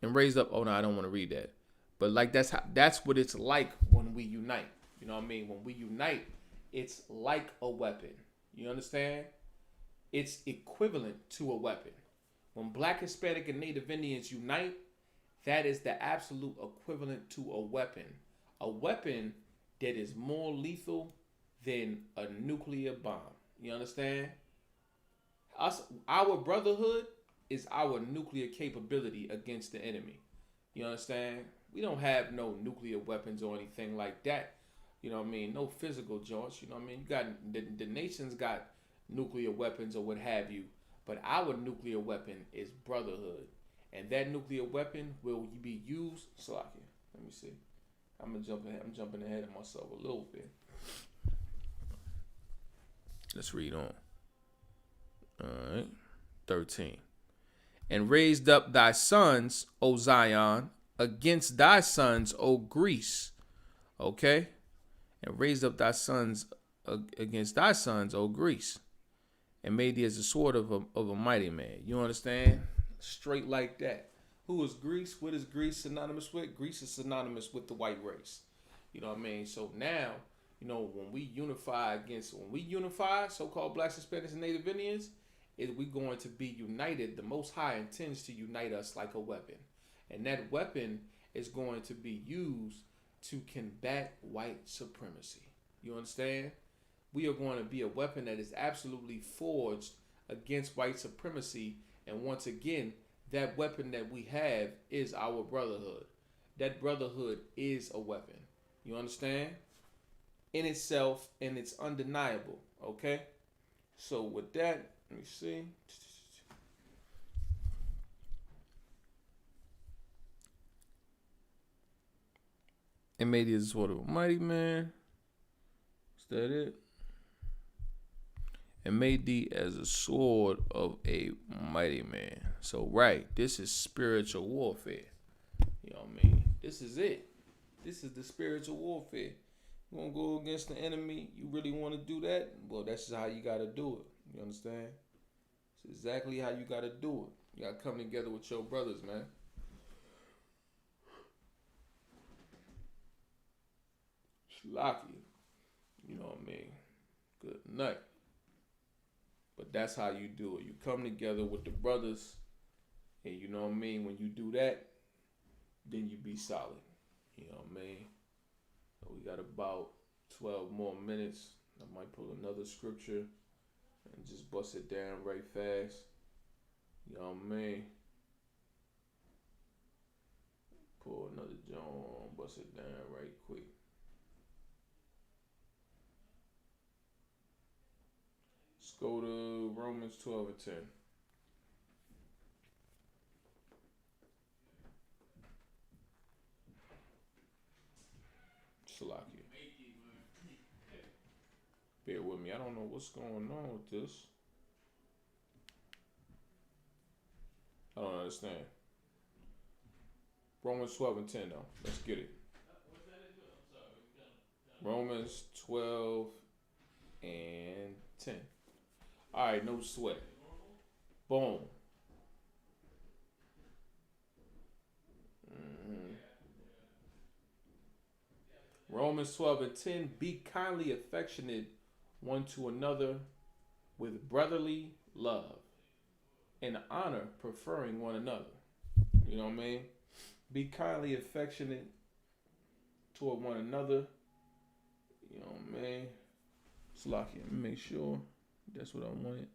And raised up. Oh no, I don't want to read that. But like that's what it's like when we unite. You know what I mean? When we unite, it's like a weapon. You understand? It's equivalent to a weapon. When Black, Hispanic, and Native Indians unite, that is the absolute equivalent to a weapon. A weapon that is more lethal than a nuclear bomb. You understand? Our brotherhood is our nuclear capability against the enemy. You understand? We don't have no nuclear weapons or anything like that. You know what I mean? No physical joints. You know what I mean? You got the nations got nuclear weapons or what have you, but our nuclear weapon is brotherhood, and that nuclear weapon will be used. Salakia. Let me see. I'm jumping ahead of myself a little bit. Let's read on. All right. 13. And raised up thy sons, O Zion, against thy sons, O Greece. Okay? And raised up thy sons against thy sons, O Greece. And made thee as a sword of a mighty man. You understand? Straight like that. Who is Greece? What is Greece synonymous with? Greece is synonymous with the white race. You know what I mean? So now, you know, when we unify, so-called Blacks, Hispanics, and Native Indians, is we going to be united. The Most High intends to unite us like a weapon. And that weapon is going to be used to combat white supremacy. You understand? We are going to be a weapon that is absolutely forged against white supremacy. And once again, that weapon that we have is our brotherhood. That brotherhood is a weapon. You understand? In itself, and it's undeniable. Okay? So with that, let me see. And made this sort of a mighty man. Is that it? And made thee as a sword of a mighty man. So right, this is spiritual warfare. You know what I mean? This is it. This is the spiritual warfare. You want to go against the enemy? You really want to do that? Well, that's how you got to do it. You understand? It's exactly how you got to do it. You got to come together with your brothers, man. Lucky. You know what I mean? Good night. But that's how you do it. You come together with the brothers, and you know what I mean? When you do that, then you be solid. You know what I mean? So we got about 12 more minutes. I might pull another scripture and just bust it down right fast. You know what I mean? Pull another joint, bust it down right quick. Let's go to Romans 12 and 10. Salakia. Bear with me. I don't know what's going on with this. I don't understand. Romans 12 and 10 though. Let's get it. Romans 12 and 10. Alright, no sweat. Boom. Romans 12 and 10. Be kindly affectionate one to another with brotherly love and honor, preferring one another. You know what I mean? Be kindly affectionate toward one another. You know what I mean? Slocky, let me make sure that's what I wanted.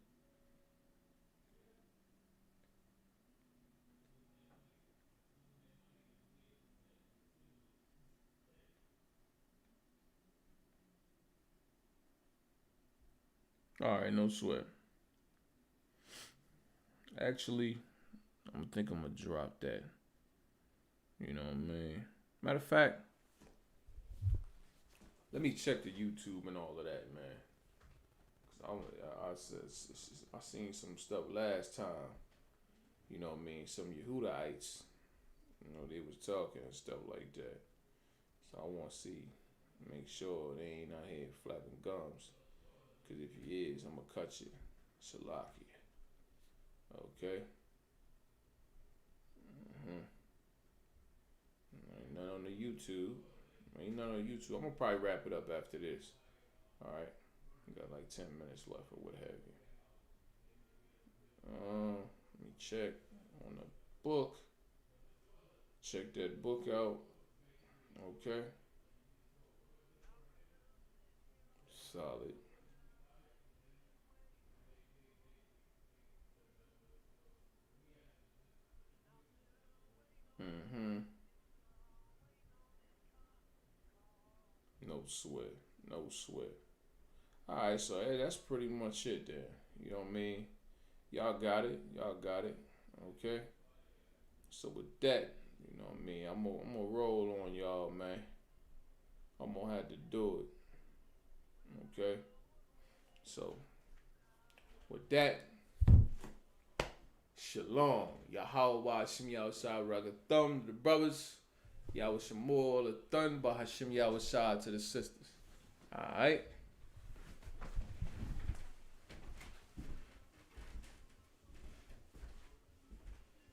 All right, no sweat. Actually, I think I'm gonna drop that. You know what I mean? Matter of fact, let me check the YouTube and all of that, man. Cause I seen some stuff last time. You know what I mean? Some Yehudahites You know, they was talking and stuff like that. So I want to see, make sure they ain't out here flapping gums. Cause if he is, I'ma cut you. Salaki. Okay. Ain't none on the YouTube. Ain't none on YouTube. I'm gonna probably wrap it up after this. Alright. We got like 10 minutes left or what have you. Let me check on the book. Check that book out. Okay. Solid. No sweat. No sweat. Alright, so hey, that's pretty much it there. You know what I mean? Y'all got it. Y'all got it. Okay. So with that, you know what I mean? I'm gonna roll on y'all, man. I'm gonna have to do it. Okay. So with that, shalom. Yahweh Hashem Yahushua Raga Thumb to the brothers. Yahweh Shemor the Thun by Hashem Yahushua to the sisters. Alright.